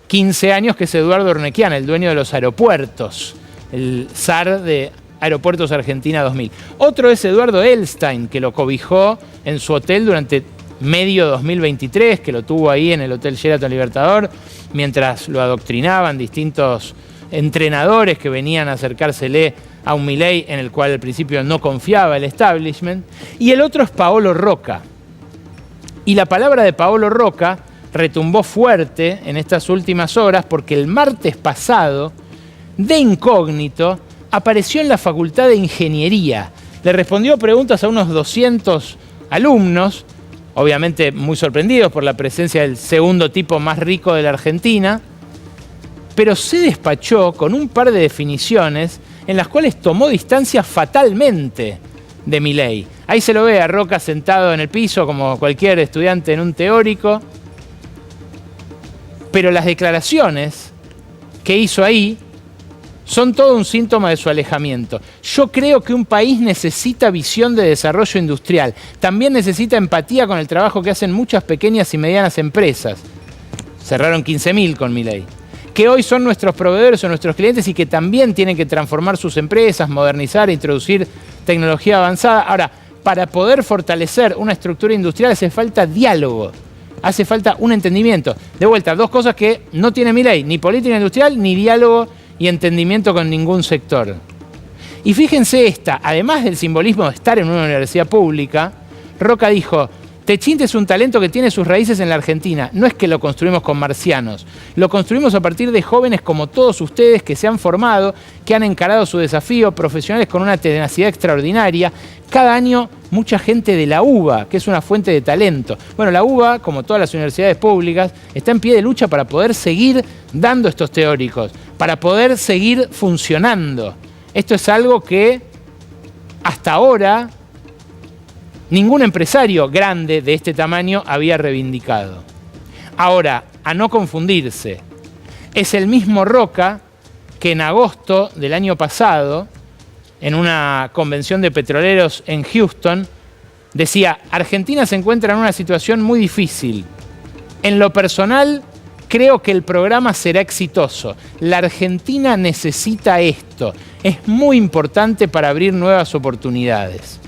15 años, que es Eduardo Ornequian, el dueño de los aeropuertos, el zar de Aeropuertos Argentina 2000. Otro es Eduardo Elstein, que lo cobijó en su hotel durante medio 2023, que lo tuvo ahí en el Hotel Sheraton Libertador, mientras lo adoctrinaban distintos entrenadores que venían a acercársele a un Milei en el cual al principio no confiaba el establishment. Y el otro es Paolo Rocca. Y la palabra de Paolo Rocca retumbó fuerte en estas últimas horas porque el martes pasado, de incógnito, apareció en la Facultad de Ingeniería. Le respondió preguntas a unos 200 alumnos, obviamente muy sorprendidos por la presencia del segundo tipo más rico de la Argentina, pero se despachó con un par de definiciones en las cuales tomó distancia fatalmente de Milei. Ahí se lo ve a Rocca sentado en el piso como cualquier estudiante en un teórico, pero las declaraciones que hizo ahí son todo un síntoma de su alejamiento. Yo creo que un país necesita visión de desarrollo industrial. También necesita empatía con el trabajo que hacen muchas pequeñas y medianas empresas. Cerraron 15.000 con Milei. Que hoy son nuestros proveedores o nuestros clientes y que también tienen que transformar sus empresas, modernizar, introducir tecnología avanzada. Ahora, para poder fortalecer una estructura industrial hace falta diálogo, hace falta un entendimiento. De vuelta, dos cosas que no tiene Milei, ni política industrial, ni diálogo y entendimiento con ningún sector. Y fíjense esta, además del simbolismo de estar en una universidad pública, Rocca dijo: Techint es un talento que tiene sus raíces en la Argentina. No es que lo construimos con marcianos. Lo construimos a partir de jóvenes como todos ustedes que se han formado, que han encarado su desafío, profesionales con una tenacidad extraordinaria. Cada año mucha gente de la UBA, que es una fuente de talento. Bueno, la UBA, como todas las universidades públicas, está en pie de lucha para poder seguir dando estos teóricos, para poder seguir funcionando. Esto es algo que hasta ahora ningún empresario grande de este tamaño había reivindicado. Ahora, a no confundirse, es el mismo Rocca que en agosto del año pasado, en una convención de petroleros en Houston, decía: Argentina se encuentra en una situación muy difícil. En lo personal, creo que el programa será exitoso. La Argentina necesita esto. Es muy importante para abrir nuevas oportunidades.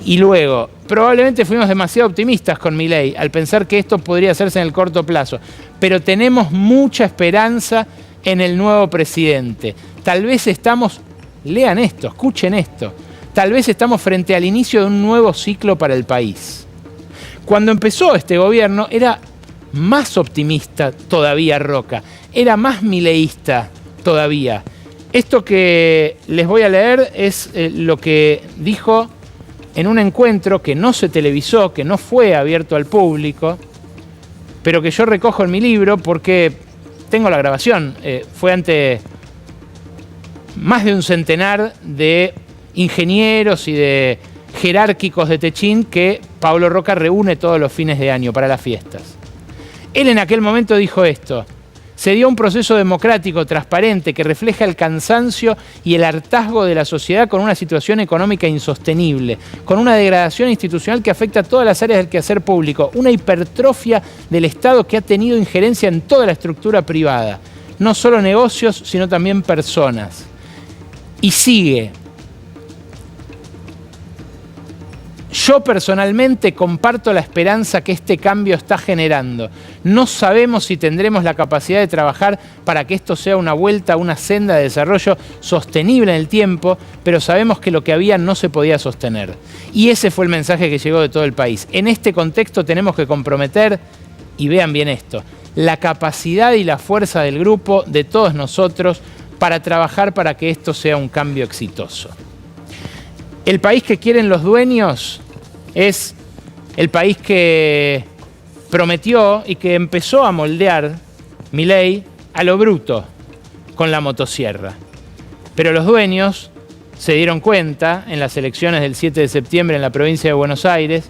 Y luego, probablemente fuimos demasiado optimistas con Milei al pensar que esto podría hacerse en el corto plazo, pero tenemos mucha esperanza en el nuevo presidente. Tal vez estamos, lean esto, escuchen esto, tal vez estamos frente al inicio de un nuevo ciclo para el país. Cuando empezó este gobierno era más optimista todavía Rocca, era más mileísta todavía. Esto que les voy a leer es lo que dijo en un encuentro que no se televisó, que no fue abierto al público, pero que yo recojo en mi libro porque tengo la grabación. Fue ante más de un centenar de ingenieros y de jerárquicos de Techint que Paolo Rocca reúne todos los fines de año para las fiestas. Él en aquel momento dijo esto: se dio un proceso democrático, transparente, que refleja el cansancio y el hartazgo de la sociedad con una situación económica insostenible, con una degradación institucional que afecta a todas las áreas del quehacer público, una hipertrofia del Estado que ha tenido injerencia en toda la estructura privada, no solo negocios, sino también personas. Y sigue: Yo personalmente comparto la esperanza que este cambio está generando. No sabemos si tendremos la capacidad de trabajar para que esto sea una vuelta a una senda de desarrollo sostenible en el tiempo, pero sabemos que lo que había no se podía sostener. Y ese fue el mensaje que llegó de todo el país. En este contexto tenemos que comprometer, y vean bien esto, la capacidad y la fuerza del grupo, de todos nosotros, para trabajar para que esto sea un cambio exitoso. El país que quieren los dueños es el país que prometió y que empezó a moldear Milei a lo bruto con la motosierra. Pero los dueños se dieron cuenta en las elecciones del 7 de septiembre en la provincia de Buenos Aires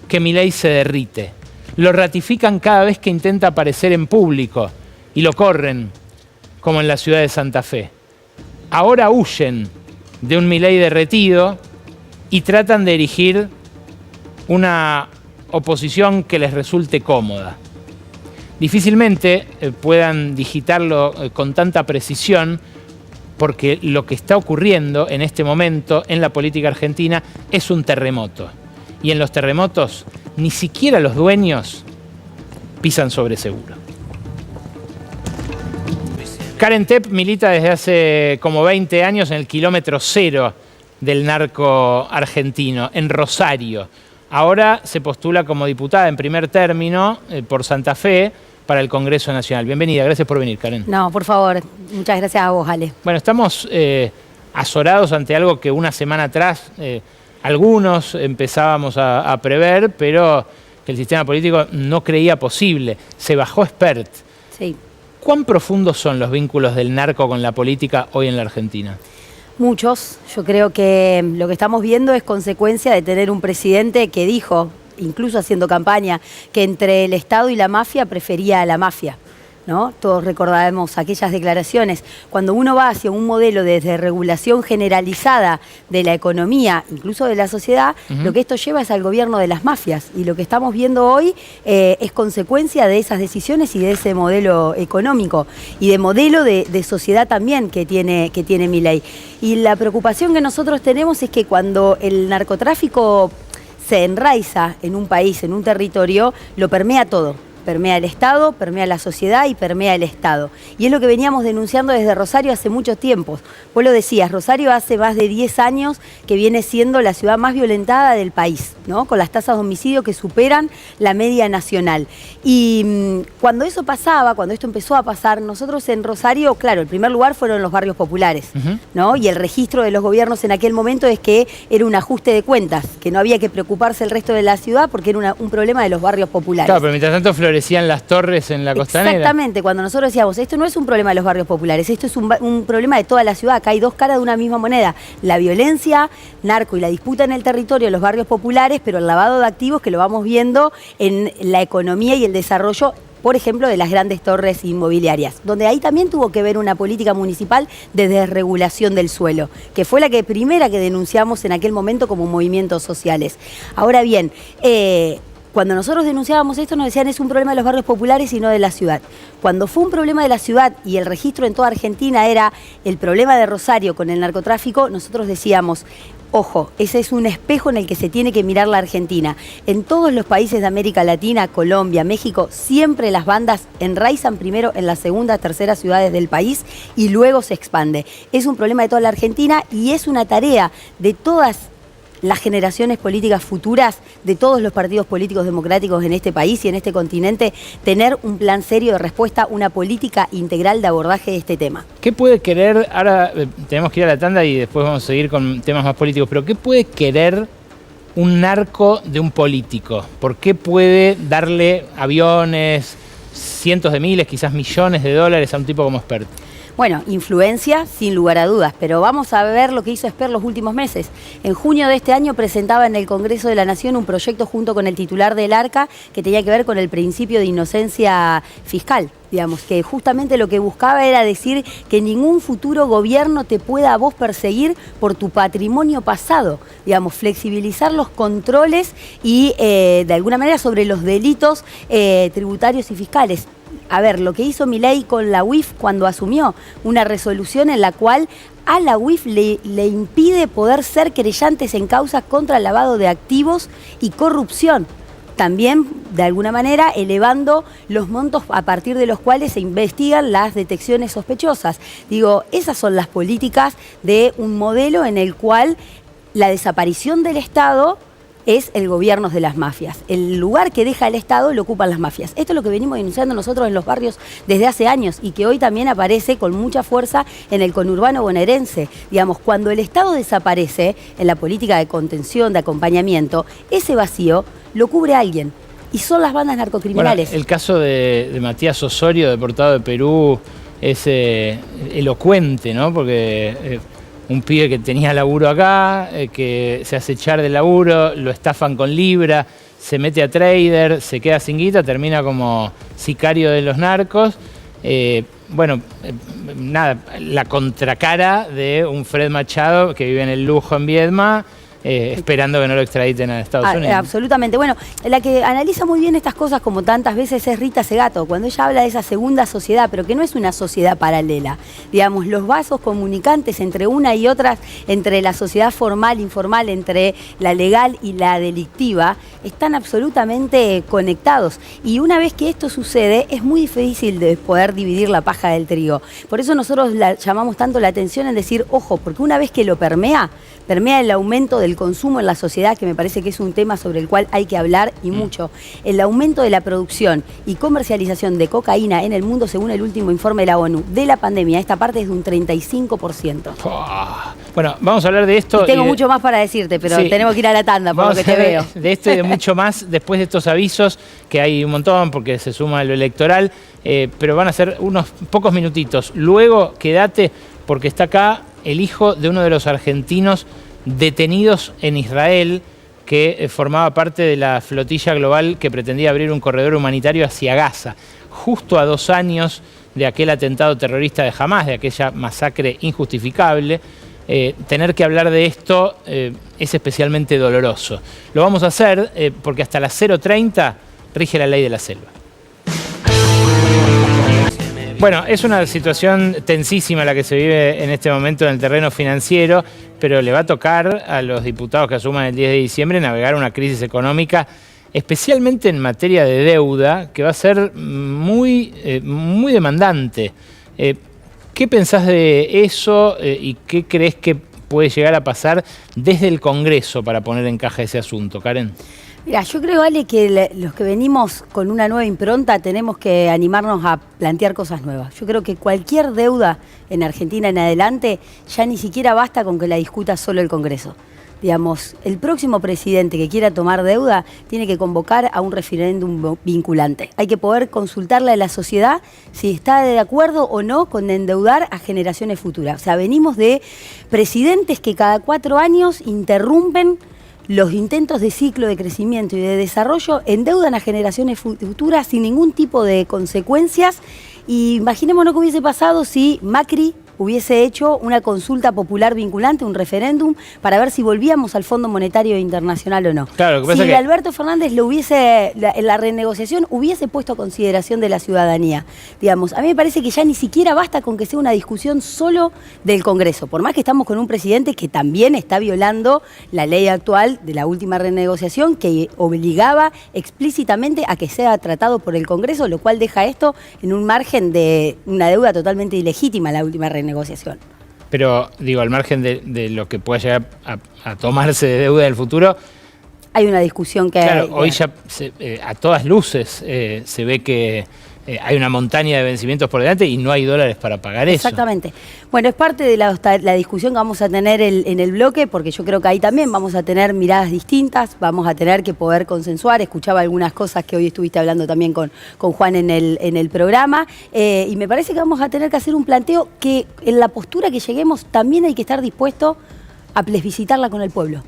que Milei se derrite. Lo ratifican cada vez que intenta aparecer en público y lo corren, como en la ciudad de Santa Fe. Ahora huyen de un Milei derretido y tratan de erigir una oposición que les resulte cómoda. Difícilmente puedan digitarlo con tanta precisión, porque lo que está ocurriendo en este momento en la política argentina es un terremoto. Y en los terremotos ni siquiera los dueños pisan sobre seguro. Karen Tepp milita desde hace como 20 años en el kilómetro cero del narco argentino, en Rosario. Ahora se postula como diputada en primer término por Santa Fe para el Congreso Nacional. Bienvenida, gracias por venir, Karen. No, por favor, muchas gracias a vos, Ale. Bueno, estamos azorados ante algo que una semana atrás algunos empezábamos a prever, pero que el sistema político no creía posible. Se bajó Spert. Sí. ¿Cuán profundos son los vínculos del narco con la política hoy en la Argentina? Muchos. Yo creo que lo que estamos viendo es consecuencia de tener un presidente que dijo, incluso haciendo campaña, que entre el Estado y la mafia prefería a la mafia, ¿no? Todos recordaremos aquellas declaraciones. Cuando uno va hacia un modelo de desregulación generalizada de la economía, incluso de la sociedad, lo que esto lleva es al gobierno de las mafias. Y lo que estamos viendo hoy es consecuencia de esas decisiones y de ese modelo económico y de modelo de sociedad también que tiene Milei. Y la preocupación que nosotros tenemos es que cuando el narcotráfico se enraiza en un país, en un territorio, lo permea todo. Permea el Estado, permea la sociedad y permea el Estado. Y es lo que veníamos denunciando desde Rosario hace muchos tiempos. Vos lo decías, Rosario hace más de 10 años que viene siendo la ciudad más violentada del país, ¿no? Con las tasas de homicidio que superan la media nacional. Y cuando eso pasaba, cuando esto empezó a pasar, nosotros en Rosario, claro, el primer lugar fueron los barrios populares, ¿no? Y el registro de los gobiernos en aquel momento es que era un ajuste de cuentas, que no había que preocuparse el resto de la ciudad porque era un problema de los barrios populares. Claro, pero mientras tanto florecían las torres en la costanera. Exactamente, cuando nosotros decíamos, esto no es un problema de los barrios populares, esto es un problema de toda la ciudad, acá hay dos caras de una misma moneda, la violencia, narco y la disputa en el territorio de los barrios populares, pero el lavado de activos que lo vamos viendo en la economía y el desarrollo, por ejemplo, de las grandes torres inmobiliarias, donde ahí también tuvo que ver una política municipal de desregulación del suelo, que fue la primera que denunciamos en aquel momento como movimientos sociales. Ahora bien, cuando nosotros denunciábamos esto nos decían es un problema de los barrios populares y no de la ciudad. Cuando fue un problema de la ciudad y el registro en toda Argentina era el problema de Rosario con el narcotráfico, nosotros decíamos, ojo, ese es un espejo en el que se tiene que mirar la Argentina. En todos los países de América Latina, Colombia, México, siempre las bandas enraizan primero en las segundas, terceras ciudades del país y luego se expande. Es un problema de toda la Argentina y es una tarea de todas las generaciones políticas futuras de todos los partidos políticos democráticos en este país y en este continente, tener un plan serio de respuesta, una política integral de abordaje de este tema. ¿Qué puede querer, ahora tenemos que ir a la tanda y después vamos a seguir con temas más políticos, pero qué puede querer un narco de un político? ¿Por qué puede darle aviones, cientos de miles, quizás millones de dólares a un tipo como Spert? Bueno, influencia sin lugar a dudas, pero vamos a ver lo que hizo Spert los últimos meses. En junio de este año presentaba en el Congreso de la Nación un proyecto junto con el titular del ARCA que tenía que ver con el principio de inocencia fiscal. Digamos, que justamente lo que buscaba era decir que ningún futuro gobierno te pueda a vos perseguir por tu patrimonio pasado. Digamos, flexibilizar los controles y de alguna manera sobre los delitos tributarios y fiscales. a ver, lo que hizo Milei con la UIF cuando asumió, una resolución en la cual a la UIF le impide poder ser querellantes en causas contra el lavado de activos y corrupción. También, de alguna manera, elevando los montos a partir de los cuales se investigan las detecciones sospechosas. Digo, esas son las políticas de un modelo en el cual la desaparición del Estado es el gobierno de las mafias. El lugar que deja el Estado lo ocupan las mafias. Esto es lo que venimos denunciando nosotros en los barrios desde hace años y que hoy también aparece con mucha fuerza en el conurbano bonaerense. Digamos, cuando el Estado desaparece en la política de contención, de acompañamiento, ese vacío lo cubre alguien. Y son las bandas narcocriminales. Bueno, el caso de Matías Osorio, deportado de Perú, es elocuente, ¿no? Porque un pibe que tenía laburo acá, que se hace echar del laburo, lo estafan con Libra, se mete a trader, se queda sin guita, termina como sicario de los narcos. Nada, la contracara de un Fred Machado que vive en el lujo en Viedma, esperando que no lo extraditen a Estados Unidos. Absolutamente. Bueno, la que analiza muy bien estas cosas como tantas veces es Rita Segato, cuando ella habla de esa segunda sociedad, pero que no es una sociedad paralela. Digamos, los vasos comunicantes entre una y otra, entre la sociedad formal, informal, entre la legal y la delictiva, están absolutamente conectados. Y una vez que esto sucede, es muy difícil de poder dividir la paja del trigo. Por eso nosotros llamamos tanto la atención en decir, ojo, porque una vez que lo permea el aumento del consumo en la sociedad, que me parece que es un tema sobre el cual hay que hablar y mucho. El aumento de la producción y comercialización de cocaína en el mundo, según el último informe de la ONU, de la pandemia, esta parte es de un 35%. Bueno, vamos a hablar de esto. Y tengo mucho más para decirte, pero sí, tenemos que ir a la tanda, por lo que te veo. De esto y de mucho más después de estos avisos, que hay un montón porque se suma lo electoral, pero van a ser unos pocos minutitos. Luego, quédate, porque está acá el hijo de uno de los argentinos detenidos en Israel, que formaba parte de la flotilla global que pretendía abrir un corredor humanitario hacia Gaza, justo a 2 años de aquel atentado terrorista de Hamás, de aquella masacre injustificable. Tener que hablar de esto es especialmente doloroso. Lo vamos a hacer porque hasta las 0:30 rige la ley de la selva. Bueno, es una situación tensísima la que se vive en este momento en el terreno financiero, pero le va a tocar a los diputados que asuman el 10 de diciembre navegar una crisis económica, especialmente en materia de deuda, que va a ser muy demandante. ¿Qué pensás de eso y qué crees que puede llegar a pasar desde el Congreso para poner en caja ese asunto, Karen? Mira, yo creo, Ale, que los que venimos con una nueva impronta tenemos que animarnos a plantear cosas nuevas. Yo creo que cualquier deuda en Argentina en adelante ya ni siquiera basta con que la discuta solo el Congreso. Digamos, el próximo presidente que quiera tomar deuda tiene que convocar a un referéndum vinculante. Hay que poder consultarle a la sociedad si está de acuerdo o no con endeudar a generaciones futuras. O sea, venimos de presidentes que cada 4 años interrumpen los intentos de ciclo de crecimiento y de desarrollo, endeudan a generaciones futuras sin ningún tipo de consecuencias. Y imaginémonos qué hubiese pasado si Macri hubiese hecho una consulta popular vinculante, un referéndum, para ver si volvíamos al Fondo Monetario Internacional o no. Claro, lo que pasa si es que Alberto Fernández en la renegociación hubiese puesto a consideración de la ciudadanía. Digamos, a mí me parece que ya ni siquiera basta con que sea una discusión solo del Congreso, por más que estamos con un presidente que también está violando la ley actual de la última renegociación, que obligaba explícitamente a que sea tratado por el Congreso, lo cual deja esto en un margen de una deuda totalmente ilegítima, la última renegociación. Pero, digo, al margen de lo que pueda llegar a tomarse de deuda en el futuro, hay una discusión que... Claro, hoy ya a todas luces se ve que hay una montaña de vencimientos por delante y no hay dólares para pagar eso. Exactamente. Bueno, es parte de la discusión que vamos a tener en el bloque, porque yo creo que ahí también vamos a tener miradas distintas, vamos a tener que poder consensuar. Escuchaba algunas cosas que hoy estuviste hablando también con Juan en el programa, y me parece que vamos a tener que hacer un planteo que en la postura que lleguemos también hay que estar dispuesto a plebiscitarla con el pueblo.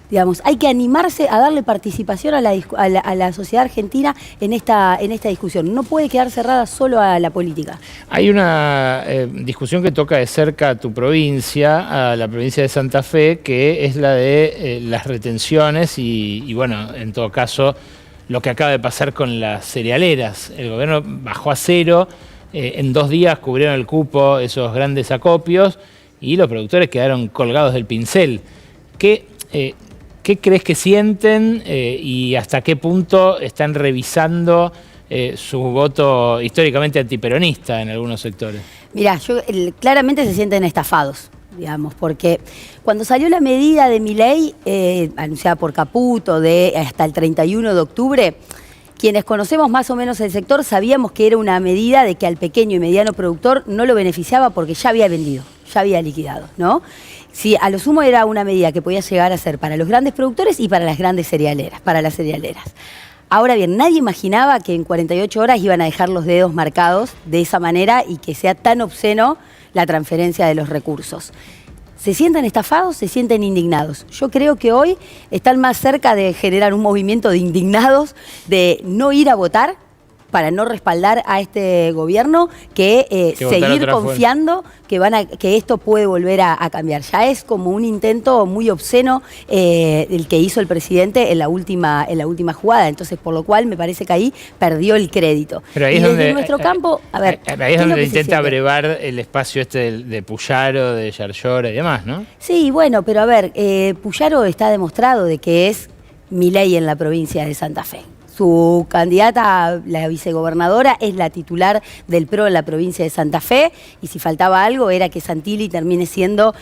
Digamos, hay que animarse a darle participación a la sociedad argentina en esta discusión. No puede quedar cerrada solo a la política. Hay una discusión que toca de cerca a tu provincia, a la provincia de Santa Fe, que es la de las retenciones y bueno, en todo caso, lo que acaba de pasar con las cerealeras. El gobierno bajó a cero, en 2 días cubrieron el cupo esos grandes acopios y los productores quedaron colgados del pincel. ¿Qué crees que sienten y hasta qué punto están revisando su voto históricamente antiperonista en algunos sectores? Mirá, claramente se sienten estafados, digamos, porque cuando salió la medida de Milei, anunciada por Caputo, hasta el 31 de octubre, quienes conocemos más o menos el sector sabíamos que era una medida de que al pequeño y mediano productor no lo beneficiaba porque ya había vendido, ya había liquidado, ¿no? Sí, a lo sumo era una medida que podía llegar a ser para los grandes productores y para las grandes cerealeras, para las cerealeras. Ahora bien, nadie imaginaba que en 48 horas iban a dejar los dedos marcados de esa manera y que sea tan obsceno la transferencia de los recursos. ¿Se sienten estafados? ¿Se sienten indignados? Yo creo que hoy están más cerca de generar un movimiento de indignados, de no ir a votar para no respaldar a este gobierno, que seguir confiando que esto puede volver a cambiar. Ya es como un intento muy obsceno el que hizo el presidente en la última jugada. Entonces, por lo cual me parece que ahí perdió el crédito. Pero ahí y es desde donde, nuestro campo, a ver, ahí es donde intenta abrevar el espacio de Puyaro, de Yarlora y demás, ¿no? Sí, bueno, pero a ver, Puyaro está demostrado de que es Milei en la provincia de Santa Fe. Su candidata, la vicegobernadora, es la titular del PRO en la provincia de Santa Fe, y si faltaba algo era que Santilli termine siendo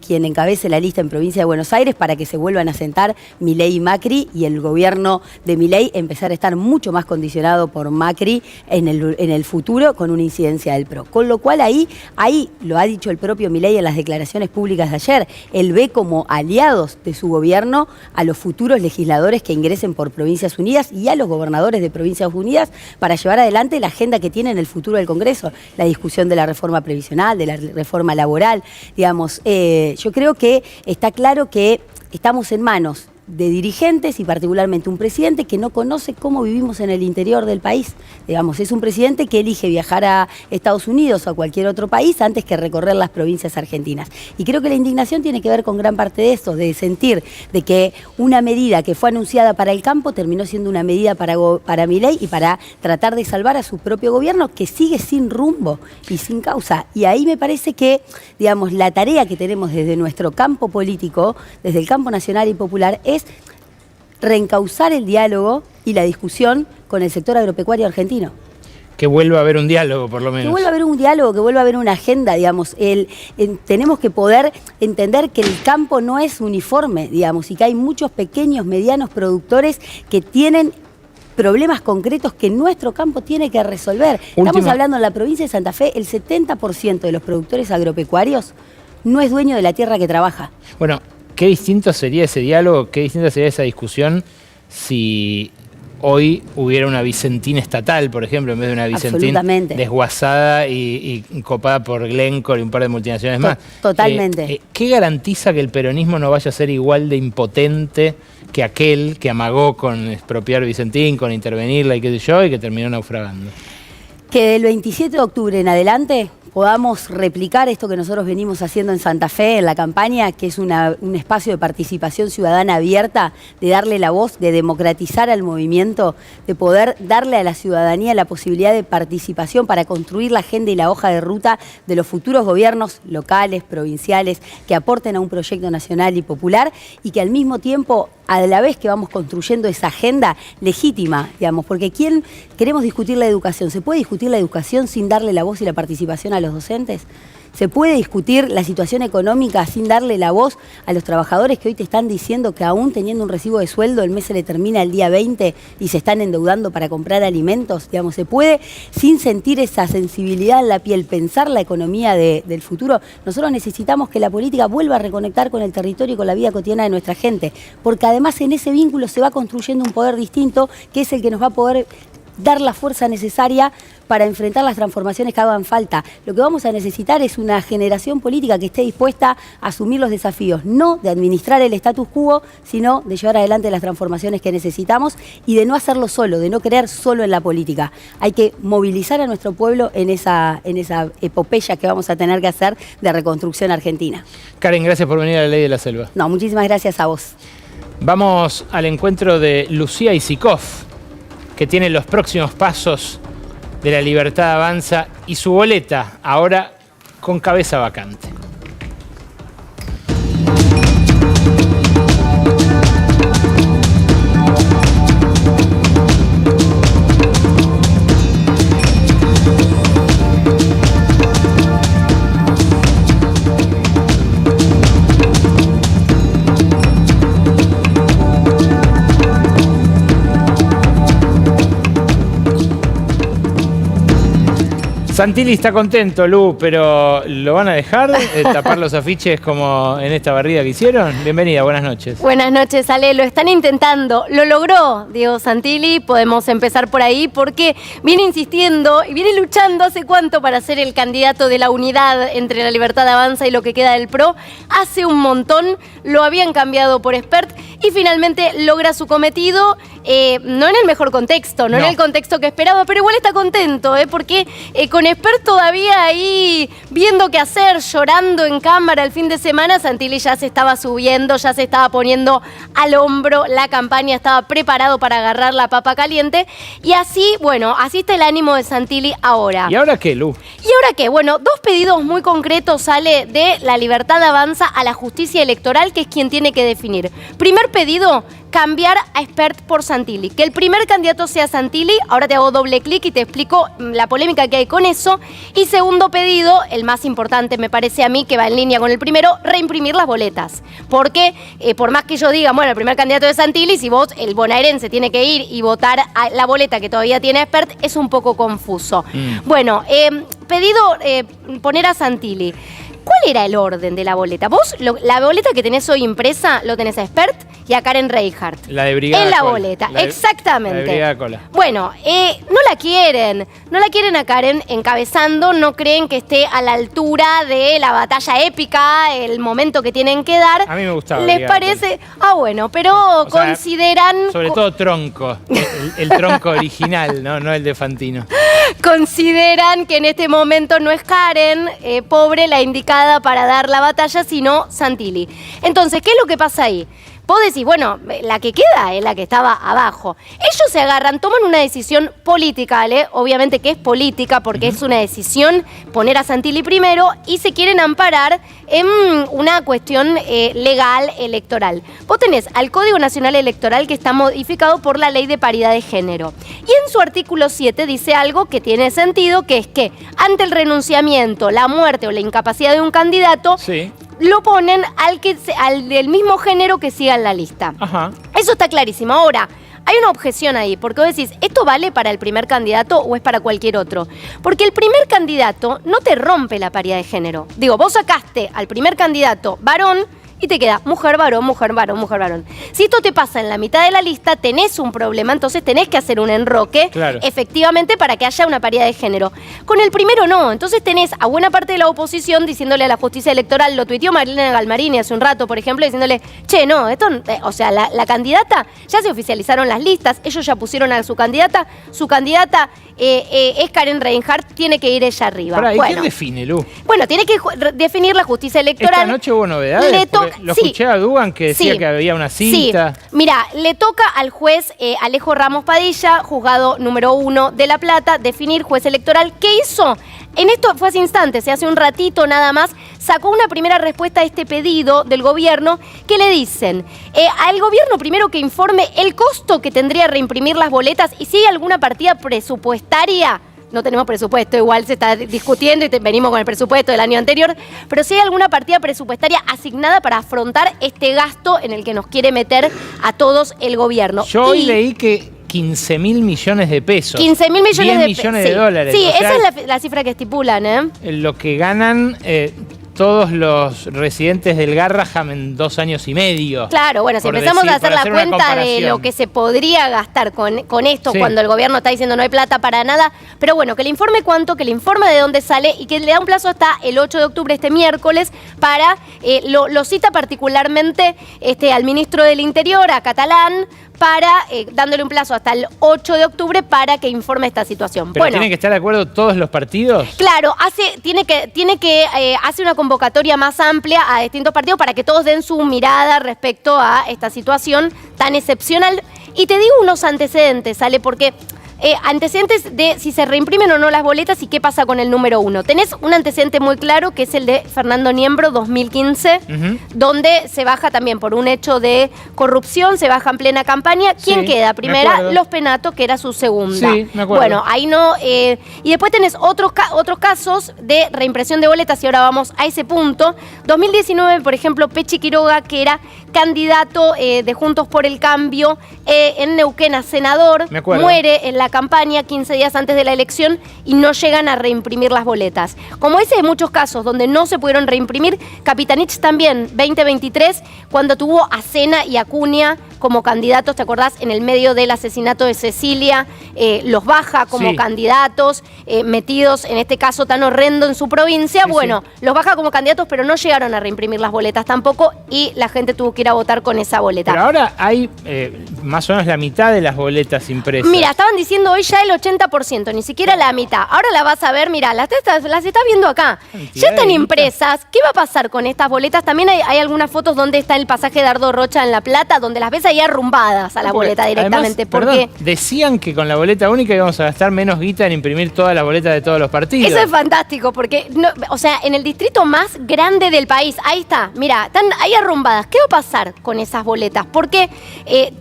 quien encabece la lista en provincia de Buenos Aires para que se vuelvan a sentar Milei y Macri, y el gobierno de Milei empezar a estar mucho más condicionado por Macri en el futuro con una incidencia del PRO. Con lo cual ahí lo ha dicho el propio Milei en las declaraciones públicas de ayer, él ve como aliados de su gobierno a los futuros legisladores que ingresen por Provincias Unidas y a los gobernadores de Provincias Unidas para llevar adelante la agenda que tiene en el futuro del Congreso, la discusión de la reforma previsional, de la reforma laboral, digamos. Yo creo que está claro que estamos en manos de dirigentes y particularmente un presidente que no conoce cómo vivimos en el interior del país. Digamos, es un presidente que elige viajar a Estados Unidos o a cualquier otro país antes que recorrer las provincias argentinas. Y creo que la indignación tiene que ver con gran parte de esto, de sentir de que una medida que fue anunciada para el campo terminó siendo una medida para Milei y para tratar de salvar a su propio gobierno, que sigue sin rumbo y sin causa. Y ahí me parece que, digamos, la tarea que tenemos desde nuestro campo político, desde el campo nacional y popular, es reencauzar el diálogo y la discusión con el sector agropecuario argentino. Que vuelva a haber un diálogo, por lo menos. Que vuelva a haber un diálogo, que vuelva a haber una agenda, digamos. Tenemos que poder entender que el campo no es uniforme, digamos, y que hay muchos pequeños, medianos productores que tienen problemas concretos que nuestro campo tiene que resolver. Estamos hablando en la provincia de Santa Fe, el 70% de los productores agropecuarios no es dueño de la tierra que trabaja. Bueno, qué distinto sería ese diálogo, qué distinta sería esa discusión si hoy hubiera una Vicentín estatal, por ejemplo, en vez de una Vicentín desguazada y copada por Glencore y un par de multinacionales más. Totalmente. ¿Qué garantiza que el peronismo no vaya a ser igual de impotente que aquel que amagó con expropiar Vicentín, con intervenirla y qué sé yo, y que terminó naufragando? Que del 27 de octubre en adelante podamos replicar esto que nosotros venimos haciendo en Santa Fe, en la campaña, que es un espacio de participación ciudadana abierta, de darle la voz, de democratizar al movimiento, de poder darle a la ciudadanía la posibilidad de participación para construir la agenda y la hoja de ruta de los futuros gobiernos locales, provinciales, que aporten a un proyecto nacional y popular, y que al mismo tiempo, a la vez que vamos construyendo esa agenda legítima, digamos, porque ¿quién queremos discutir la educación? ¿Se puede discutir la educación sin darle la voz y la participación a los docentes? ¿Se puede discutir la situación económica sin darle la voz a los trabajadores que hoy te están diciendo que aún teniendo un recibo de sueldo el mes se le termina el día 20 y se están endeudando para comprar alimentos? Digamos, ¿se puede sin sentir esa sensibilidad en la piel pensar la economía del futuro? Nosotros necesitamos que la política vuelva a reconectar con el territorio y con la vida cotidiana de nuestra gente, porque además en ese vínculo se va construyendo un poder distinto que es el que nos va a poder dar la fuerza necesaria para enfrentar las transformaciones que hagan falta. Lo que vamos a necesitar es una generación política que esté dispuesta a asumir los desafíos, no de administrar el status quo, sino de llevar adelante las transformaciones que necesitamos y de no hacerlo solo, de no creer solo en la política. Hay que movilizar a nuestro pueblo en esa epopeya que vamos a tener que hacer de reconstrucción argentina. Karen, gracias por venir a La Ley de la Selva. No, muchísimas gracias a vos. Vamos al encuentro de Lucía Isikoff, que tiene los próximos pasos de La Libertad Avanza y su boleta, ahora con cabeza vacante. Santilli está contento, Lu, pero ¿lo van a dejar tapar los afiches como en esta barrida que hicieron? Bienvenida, buenas noches. Buenas noches, Ale. Lo están intentando. Lo logró Diego Santilli. Podemos empezar por ahí porque viene insistiendo y viene luchando hace cuánto para ser el candidato de la unidad entre La Libertad Avanza y lo que queda del PRO. Hace un montón lo habían cambiado por Espert y finalmente logra su cometido. No en el mejor contexto, no en el contexto que esperaba, pero igual está contento, porque con Espert todavía ahí viendo qué hacer, llorando en cámara el fin de semana, Santilli ya se estaba subiendo, ya se estaba poniendo al hombro la campaña, estaba preparado para agarrar la papa caliente y así, bueno, así está el ánimo de Santilli ahora. ¿Y ahora qué, Lu? ¿Y ahora qué? Bueno, dos pedidos muy concretos sale de La Libertad Avanza a la justicia electoral, que es quien tiene que definir. Primer pedido, cambiar a Espert por Santilli. Que el primer candidato sea Santilli. Ahora te hago doble clic y te explico la polémica que hay con eso. Y segundo pedido, el más importante me parece a mí, que va en línea con el primero, reimprimir las boletas. Porque por más que yo diga, bueno, el primer candidato es Santilli, si vos, el bonaerense, tiene que ir y votar a la boleta que todavía tiene Espert, es un poco confuso. Bueno, pedido poner a Santilli. ¿Cuál era el orden de la boleta? Vos, la boleta que tenés hoy impresa, lo tenés a Espert y a Karen Reinhardt. La de Brigada en la Cola. boleta, exactamente. La de Brigada Cola. Bueno, no la quieren a Karen encabezando, no creen que esté a la altura de la batalla épica, el momento que tienen que dar. A mí me gustaba. ¿Les parece? Ah, bueno, pero o sea, consideran... sobre todo tronco, el tronco original, no el de Fantino. Consideran que en este momento no es Karen, pobre, la indicada para dar la batalla, sino Santilli. Entonces, ¿qué es lo que pasa ahí? Vos decís, bueno, la que queda es la que estaba abajo. Ellos se agarran, toman una decisión política, ¿vale? Obviamente que es política porque es una decisión poner a Santilli primero y se quieren amparar en una cuestión legal, electoral. Vos tenés al Código Nacional Electoral que está modificado por la Ley de Paridad de Género. Y en su artículo 7 dice algo que tiene sentido, que es que ante el renunciamiento, la muerte o la incapacidad de un candidato... Sí. Lo ponen al del mismo género que siga en la lista. Ajá. Eso está clarísimo. Ahora, hay una objeción ahí, porque vos decís, ¿esto vale para el primer candidato o es para cualquier otro? Porque el primer candidato no te rompe la paridad de género. Digo, vos sacaste al primer candidato varón y te queda mujer, varón, mujer, varón, mujer, varón. Si esto te pasa en la mitad de la lista, tenés un problema, entonces tenés que hacer un enroque, claro, efectivamente, para que haya una paridad de género. Con el primero no, entonces tenés a buena parte de la oposición diciéndole a la justicia electoral, lo tuiteó Marilena Galmarini hace un rato, por ejemplo, diciéndole, che, no, esto, o sea, la candidata, ya se oficializaron las listas, ellos ya pusieron a su candidata es Karen Reinhardt, tiene que ir ella arriba. Pará, ¿y quién define, Lu? Bueno, tiene que definir la justicia electoral. ¿Esta noche hubo novedades? Lo escuché a Dugan que decía que había una cinta. Sí. Mira, le toca al juez Alejo Ramos Padilla, juzgado número 1 de La Plata, definir juez electoral. ¿Qué hizo? En esto fue hace instantes, hace un ratito nada más, sacó una primera respuesta a este pedido del gobierno que le dicen al gobierno primero que informe el costo que tendría reimprimir las boletas y si hay alguna partida presupuestaria. No tenemos presupuesto, igual se está discutiendo y venimos con el presupuesto del año anterior, pero si hay alguna partida presupuestaria asignada para afrontar este gasto en el que nos quiere meter a todos el gobierno. Yo hoy leí que 15.000 millones de pesos. 15.000 millones 10 millones de dólares. Sí, o sea, esa es la cifra que estipulan, ¿eh? Lo que ganan todos los residentes del Garraham en 2 años y medio. Claro, bueno, si empezamos a hacer la cuenta de lo que se podría gastar con esto, cuando el gobierno está diciendo no hay plata para nada, pero bueno, que le informe cuánto, que le informe de dónde sale y que le da un plazo hasta el 8 de octubre, este miércoles, para, lo cita particularmente al ministro del Interior, a Catalán, para dándole un plazo hasta el 8 de octubre para que informe esta situación. ¿Pero tienen que estar de acuerdo todos los partidos? Claro, tiene que hace una convocatoria más amplia a distintos partidos para que todos den su mirada respecto a esta situación tan excepcional. Y te digo unos antecedentes, ¿sale? Porque antecedentes de si se reimprimen o no las boletas y qué pasa con el número 1. Tenés un antecedente muy claro que es el de Fernando Niembro, 2015, donde se baja también por un hecho de corrupción, se baja en plena campaña. ¿Quién queda? Primera, Los Penato, que era su segunda. Sí, me acuerdo. Bueno, ahí no. Y después tenés otros casos de reimpresión de boletas y ahora vamos a ese punto. 2019, por ejemplo, Pechi Quiroga, que era candidato de Juntos por el Cambio en Neuquén a senador, muere en la campaña 15 días antes de la elección y no llegan a reimprimir las boletas. Como ese hay muchos casos donde no se pudieron reimprimir, Capitanich también, 2023, cuando tuvo a Sena y Acuña como candidatos, ¿te acordás? En el medio del asesinato de Cecilia, los baja como candidatos, metidos en este caso tan horrendo en su provincia. Los baja como candidatos, pero no llegaron a reimprimir las boletas tampoco y la gente tuvo que ir a votar con esa boleta. Pero ahora hay más o menos la mitad de las boletas impresas. Mira, estaban diciendo hoy ya el 80%, ni siquiera la mitad. Ahora la vas a ver, mira, las estás viendo acá. Ya están impresas. ¿Qué va a pasar con estas boletas? También hay algunas fotos donde está el pasaje de Dardo Rocha en La Plata, donde las ves ahí arrumbadas a la boleta directamente. Además, decían que con la boleta única íbamos a gastar menos guita en imprimir todas las boletas de todos los partidos. Eso es fantástico, porque, en el distrito más grande del país, ahí está, mira, están ahí arrumbadas. ¿Qué va a pasar con esas boletas? Porque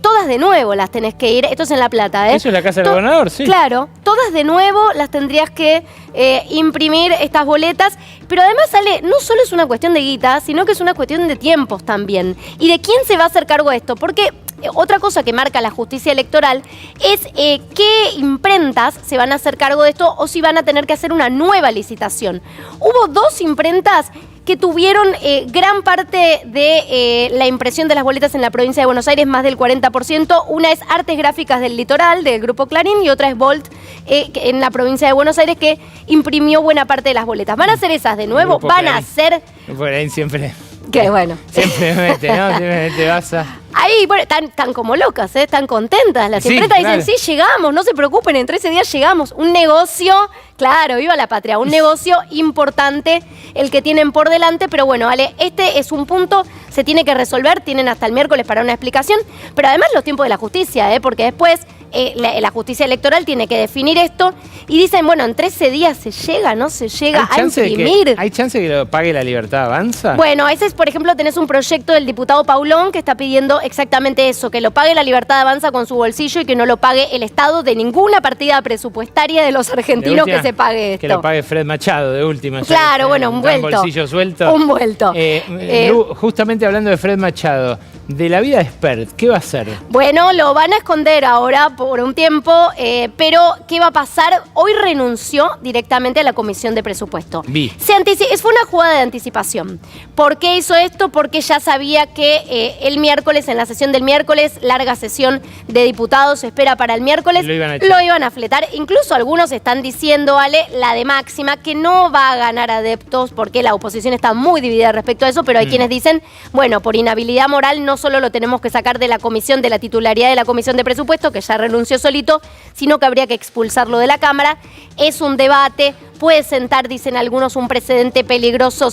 todas de nuevo las tenés que ir, esto es en La Plata, Eso es la casa del gobernador, sí. Claro, todas de nuevo las tendrías que imprimir estas boletas, pero además, Ale, no solo es una cuestión de guita, sino que es una cuestión de tiempos también. ¿Y de quién se va a hacer cargo de esto? Porque otra cosa que marca la justicia electoral es qué imprentas se van a hacer cargo de esto o si van a tener que hacer una nueva licitación. Hubo 2 imprentas que tuvieron gran parte de la impresión de las boletas en la provincia de Buenos Aires, más del 40%. Una es Artes Gráficas del Litoral, del Grupo Clarín, y otra es Volt, en la provincia de Buenos Aires, que imprimió buena parte de las boletas. ¿Van a hacer esas de nuevo? ¿Van a hacer...? Por ahí siempre... Qué bueno. Siempre me mete, ¿no? Siempre te vas a... Ahí, bueno, están como locas, están contentas. Las imprentas dicen, sí, llegamos, no se preocupen, en 13 días llegamos. Un negocio, claro, viva la patria, un negocio importante el que tienen por delante. Pero bueno, Ale, este es un punto, se tiene que resolver, tienen hasta el miércoles para una explicación. Pero además los tiempos de la justicia, porque después la justicia electoral tiene que definir esto. Y dicen, bueno, en 13 días se llega, ¿no? Se llega a imprimir. ¿Hay chance de que lo pague La Libertad Avanza? Bueno, ese es, por ejemplo, tenés un proyecto del diputado Paulón que está pidiendo exactamente eso, que lo pague La Libertad Avanza con su bolsillo y que no lo pague el Estado de ninguna partida presupuestaria de los argentinos que se pague esto. Que lo pague Fred Machado, de última. Claro, bueno, un vuelto. Bolsillo suelto. Un vuelto. Justamente hablando de Fred Machado, de la vida de Spert, ¿qué va a hacer? Bueno, lo van a esconder ahora por un tiempo, pero ¿qué va a pasar? Hoy renunció directamente a la Comisión de Presupuesto. Fue una jugada de anticipación. ¿Por qué hizo esto? Porque ya sabía que el miércoles, en la sesión del miércoles, larga sesión de diputados se espera para el miércoles, lo iban a fletar. Incluso algunos están diciendo, Ale, la de Máxima, que no va a ganar adeptos porque la oposición está muy dividida respecto a eso, pero hay quienes dicen, bueno, por inhabilidad moral no solo lo tenemos que sacar de la comisión, de la titularidad de la Comisión de Presupuesto, que ya renunció solito, sino que habría que expulsarlo de la Cámara. Es un debate, puede sentar, dicen algunos, un precedente peligroso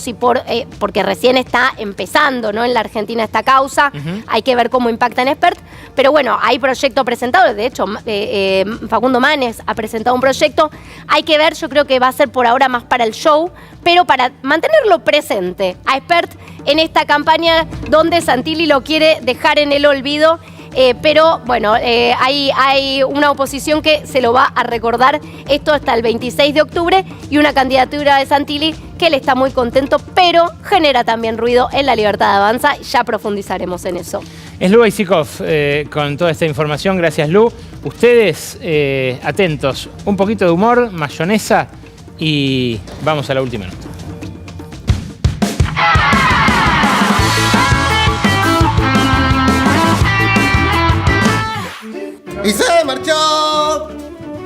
porque recién está empezando, ¿no? En la Argentina esta causa. Hay que ver cómo impacta en Spert. Pero bueno, hay proyecto presentado. De hecho, Facundo Manes ha presentado un proyecto. Hay que ver, yo creo que va a ser por ahora más para el show, pero para mantenerlo presente a Spert en esta campaña donde Santilli lo quiere dejar en el olvido. Pero bueno, hay una oposición que se lo va a recordar esto hasta el 26 de octubre y una candidatura de Santilli que él está muy contento, pero genera también ruido en La Libertad Avanza. Ya profundizaremos en eso. Es Lu Baisikov con toda esta información. Gracias, Lu. Ustedes atentos, un poquito de humor, mayonesa y vamos a la última nota. Y se marchó,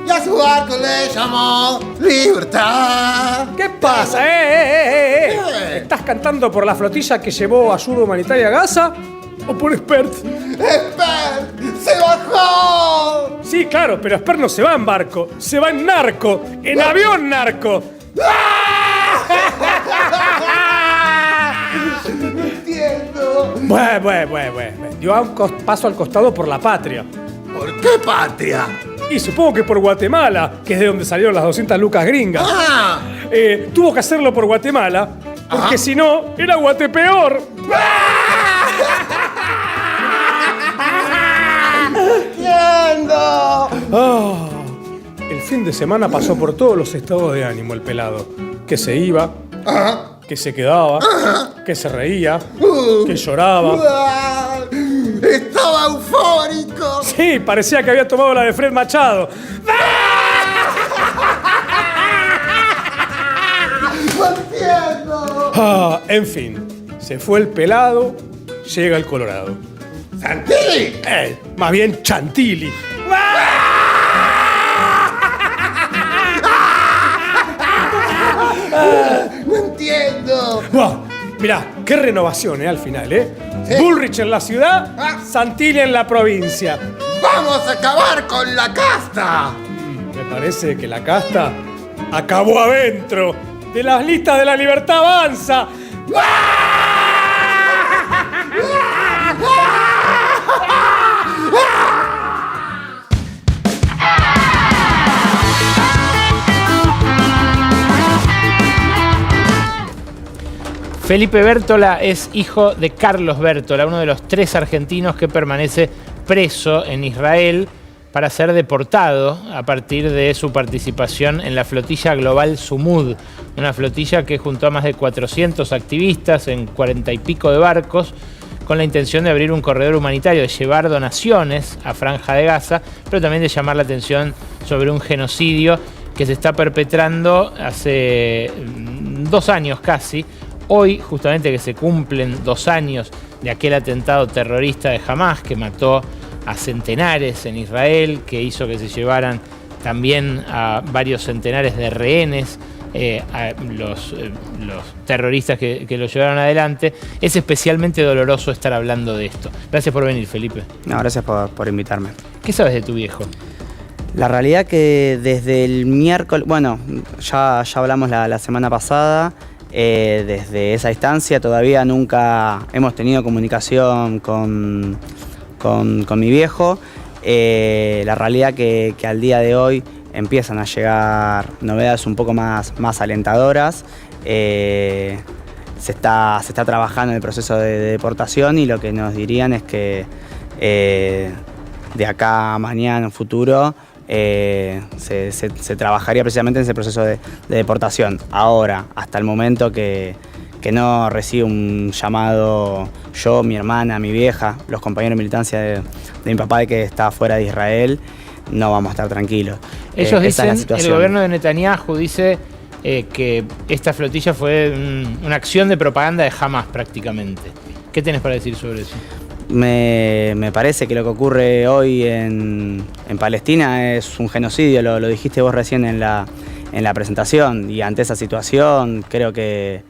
y a su barco le llamó Libertad. ¿Qué pasa? ¿Estás cantando por la flotilla que llevó ayuda humanitaria a Gaza o por Spert? ¡Spert se bajó! Sí, claro, pero Spert no se va en barco, se va en narco, en avión narco. No entiendo. Bueno. Dio un paso al costado por la patria. ¿Por qué patria? Y supongo que por Guatemala, que es de donde salieron las 200 lucas gringas. ¡Ah! Tuvo que hacerlo por Guatemala, porque si no, era Guatepeor. ¡Entiendo! El fin de semana pasó por todos los estados de ánimo el pelado. Que se iba, que se quedaba, que se reía, que lloraba. ¡Estaba eufórico! Sí, parecía que había tomado la de Fred Machado. ¡No entiendo! En fin, se fue el pelado, llega el Colorado. ¡Santilli! Más bien Chantilly. ¡No entiendo! Mirá, qué renovación, al final, Sí. Bullrich en la ciudad, Santilli en la provincia. ¡Vamos a acabar con la casta! Me parece que la casta acabó adentro de las listas de La Libertad Avanza. Felipe Bértola es hijo de Carlos Bértola, uno de los 3 argentinos que permanece preso en Israel para ser deportado a partir de su participación en la flotilla global Sumud, una flotilla que juntó a más de 400 activistas en 40 y pico de barcos con la intención de abrir un corredor humanitario, de llevar donaciones a Franja de Gaza, pero también de llamar la atención sobre un genocidio que se está perpetrando hace 2 años casi. Hoy, justamente que se cumplen 2 años de aquel atentado terrorista de Hamás que mató a centenares en Israel, que hizo que se llevaran también a varios centenares de rehenes, a los terroristas que lo llevaron adelante. Es especialmente doloroso estar hablando de esto. Gracias por venir, Felipe. No, gracias por invitarme. ¿Qué sabes de tu viejo? La realidad que desde el miércoles, bueno, ya hablamos la semana pasada. Desde esa instancia todavía nunca hemos tenido comunicación con mi viejo. La realidad que al día de hoy empiezan a llegar novedades un poco más alentadoras. Se está trabajando en el proceso de deportación y lo que nos dirían es que de acá a mañana, en futuro, se trabajaría precisamente en ese proceso de deportación. Ahora, hasta el momento que no recibe un llamado yo, mi hermana, mi vieja, los compañeros de militancia de mi papá de que está fuera de Israel, no vamos a estar tranquilos. Ellos dicen, el gobierno de Netanyahu dice que esta flotilla fue una acción de propaganda de Hamás prácticamente. ¿Qué tenés para decir sobre eso? Me parece que lo que ocurre hoy en Palestina es un genocidio, lo dijiste vos recién en la presentación, y ante esa situación creo que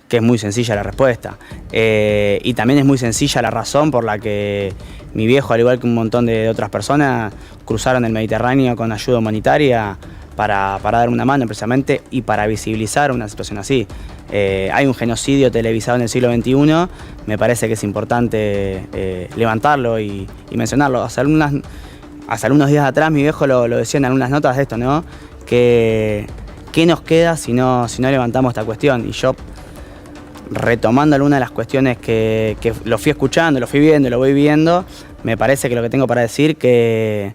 es muy sencilla la respuesta. Y también es muy sencilla la razón por la que mi viejo, al igual que un montón de otras personas, cruzaron el Mediterráneo con ayuda humanitaria para dar una mano precisamente y para visibilizar una situación así. Hay un genocidio televisado en el siglo XXI, me parece que es importante levantarlo y mencionarlo. Hace algunos días atrás mi viejo lo decía en algunas notas de esto, ¿no? ¿Qué nos queda si no levantamos esta cuestión? Y yo, retomando algunas de las cuestiones que lo fui escuchando, lo fui viendo, lo voy viendo, me parece que lo que tengo para decir que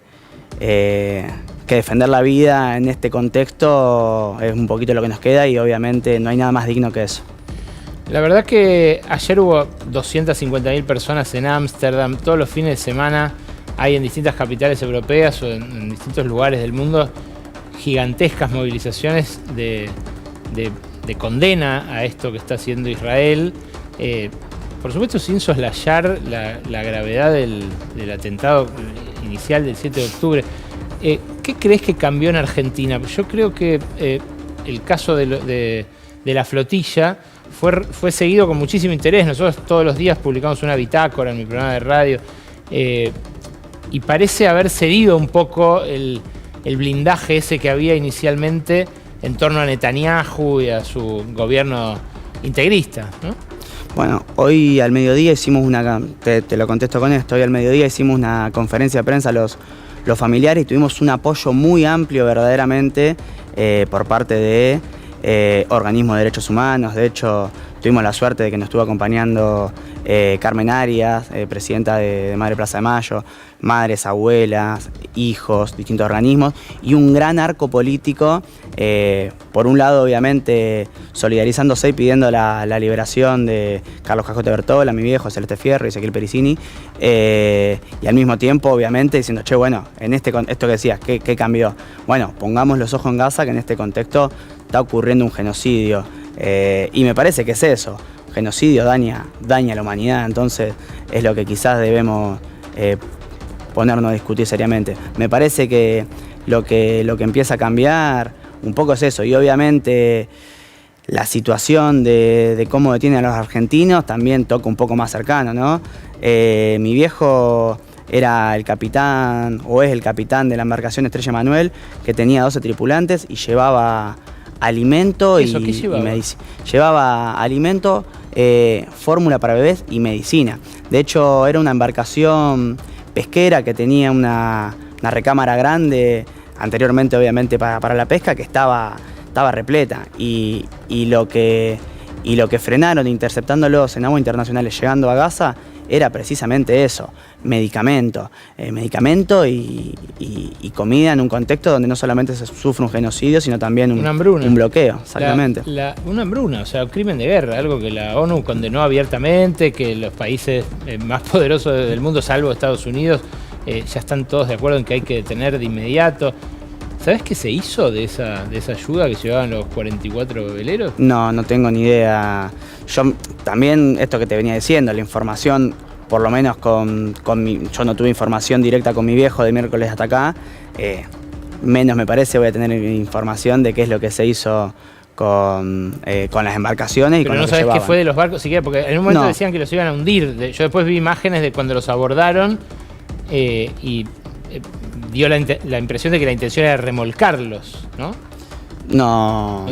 defender la vida en este contexto es un poquito lo que nos queda y obviamente no hay nada más digno que eso. La verdad que ayer hubo 250.000 personas en Ámsterdam. Todos los fines de semana hay en distintas capitales europeas o en distintos lugares del mundo gigantescas movilizaciones de condena a esto que está haciendo Israel. Por supuesto, sin soslayar la gravedad del atentado inicial del 7 de octubre. ¿Qué crees que cambió en Argentina? Yo creo que el caso de la flotilla fue seguido con muchísimo interés. Nosotros todos los días publicamos una bitácora en mi programa de radio y parece haber cedido un poco el blindaje ese que había inicialmente en torno a Netanyahu y a su gobierno integrista, ¿no? Bueno, hoy al mediodía hicimos te lo contesto con esto, hoy al mediodía hicimos una conferencia de prensa a los familiares y tuvimos un apoyo muy amplio verdaderamente por parte de organismos de derechos humanos. De hecho, tuvimos la suerte de que nos estuvo acompañando Carmen Arias, presidenta de Madre Plaza de Mayo, madres, abuelas, hijos, distintos organismos y un gran arco político, por un lado obviamente solidarizándose y pidiendo la liberación de Carlos Cajote Bertola, mi viejo, Celeste Fierro y Ezequiel Pericini, y al mismo tiempo obviamente diciendo, che, bueno, en esto que decías, ¿qué cambió? Bueno, pongamos los ojos en Gaza, que en este contexto está ocurriendo un genocidio, y me parece que es eso. Genocidio daña a la humanidad, entonces es lo que quizás debemos ponernos a discutir seriamente. Me parece que lo que empieza a cambiar un poco es eso, y obviamente la situación de cómo detienen a los argentinos también toca un poco más cercano, ¿no? Mi viejo era el capitán, o es el capitán de la embarcación Estrella Manuel, que tenía 12 tripulantes y llevaba alimento y medicina. Llevaba alimento, fórmula para bebés y medicina. De hecho, era una embarcación pesquera que tenía una recámara grande, anteriormente obviamente para la pesca, que estaba repleta. Y lo que frenaron interceptándolos en aguas internacionales llegando a Gaza era precisamente eso, medicamento y comida en un contexto donde no solamente se sufre un genocidio, sino también un bloqueo, exactamente. Una hambruna, o sea, un crimen de guerra, algo que la ONU condenó abiertamente, que los países más poderosos del mundo, salvo Estados Unidos, ya están todos de acuerdo en que hay que detener de inmediato. ¿Sabes qué se hizo de esa ayuda que llevaban los 44 veleros? No tengo ni idea. Yo también, esto que te venía diciendo, la información, por lo menos yo no tuve información directa con mi viejo de miércoles hasta acá, menos me parece voy a tener información de qué es lo que se hizo con las embarcaciones. Pero no sabes qué fue de los barcos siquiera, porque en un momento decían que los iban a hundir. Yo después vi imágenes de cuando los abordaron y dio la impresión de que la intención era remolcarlos, ¿no? No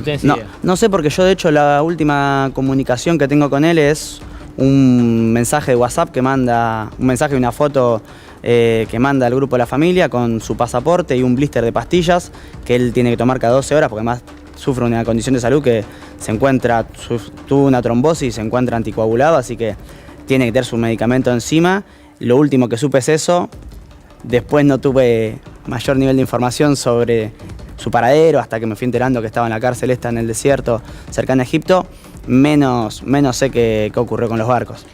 sé, porque yo de hecho la última comunicación que tengo con él es un mensaje de WhatsApp que manda, un mensaje y una foto que manda al grupo de la familia con su pasaporte y un blister de pastillas que él tiene que tomar cada 12 horas porque además sufre una condición de salud que tuvo una trombosis y se encuentra anticoagulado, así que tiene que tener su medicamento encima. Lo último que supe es eso. Después no tuve mayor nivel de información sobre su paradero hasta que me fui enterando que estaba en la cárcel esta en el desierto cercana a Egipto. Menos sé qué ocurrió con los barcos.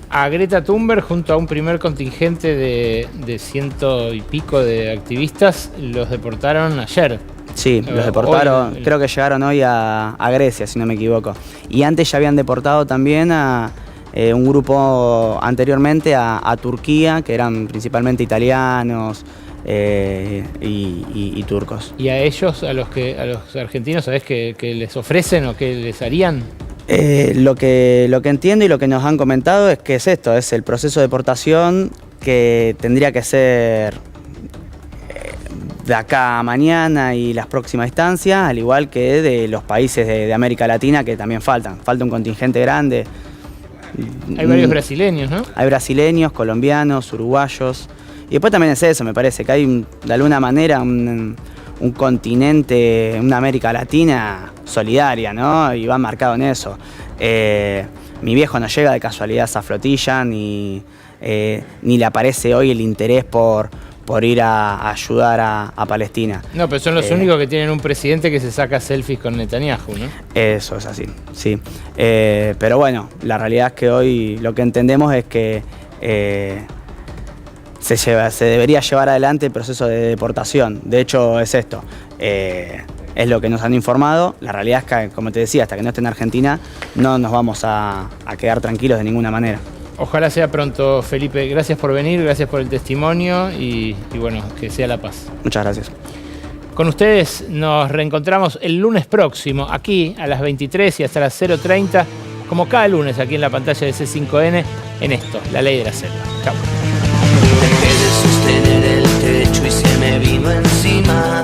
A Greta Thunberg junto a un primer contingente de 100 y pico de activistas los deportaron ayer. Sí, los deportaron, creo que llegaron hoy a Grecia, si no me equivoco. Y antes ya habían deportado también a un grupo anteriormente a Turquía, que eran principalmente italianos y turcos. ¿Y a ellos, a los argentinos, sabés qué les ofrecen o qué les harían? Lo que entiendo y lo que nos han comentado es que es esto, es el proceso de deportación que tendría que ser de acá a mañana y las próximas instancias, al igual que de los países de América Latina que también falta un contingente grande. Hay varios brasileños, ¿no? Hay brasileños, colombianos, uruguayos. Y después también es eso, me parece, que hay de alguna manera un continente, una América Latina solidaria, ¿no? Y va marcado en eso. Mi viejo no llega de casualidad a esa flotilla, ni le aparece hoy el interés por ir a ayudar a Palestina. No, pero son los únicos que tienen un presidente que se saca selfies con Netanyahu, ¿no? Eso es así, sí. Pero bueno, la realidad es que hoy lo que entendemos es que se debería llevar adelante el proceso de deportación. De hecho, es esto. Es lo que nos han informado. La realidad es que, como te decía, hasta que no esté en Argentina, no nos vamos a quedar tranquilos de ninguna manera. Ojalá sea pronto, Felipe. Gracias por venir, gracias por el testimonio y bueno, que sea la paz. Muchas gracias. Con ustedes nos reencontramos el lunes próximo, aquí a las 23 y hasta las 0:30, como cada lunes aquí en la pantalla de C5N, en esto, La Ley de la Selva. Chao. Dejé de sostener el techo y se me vino encima.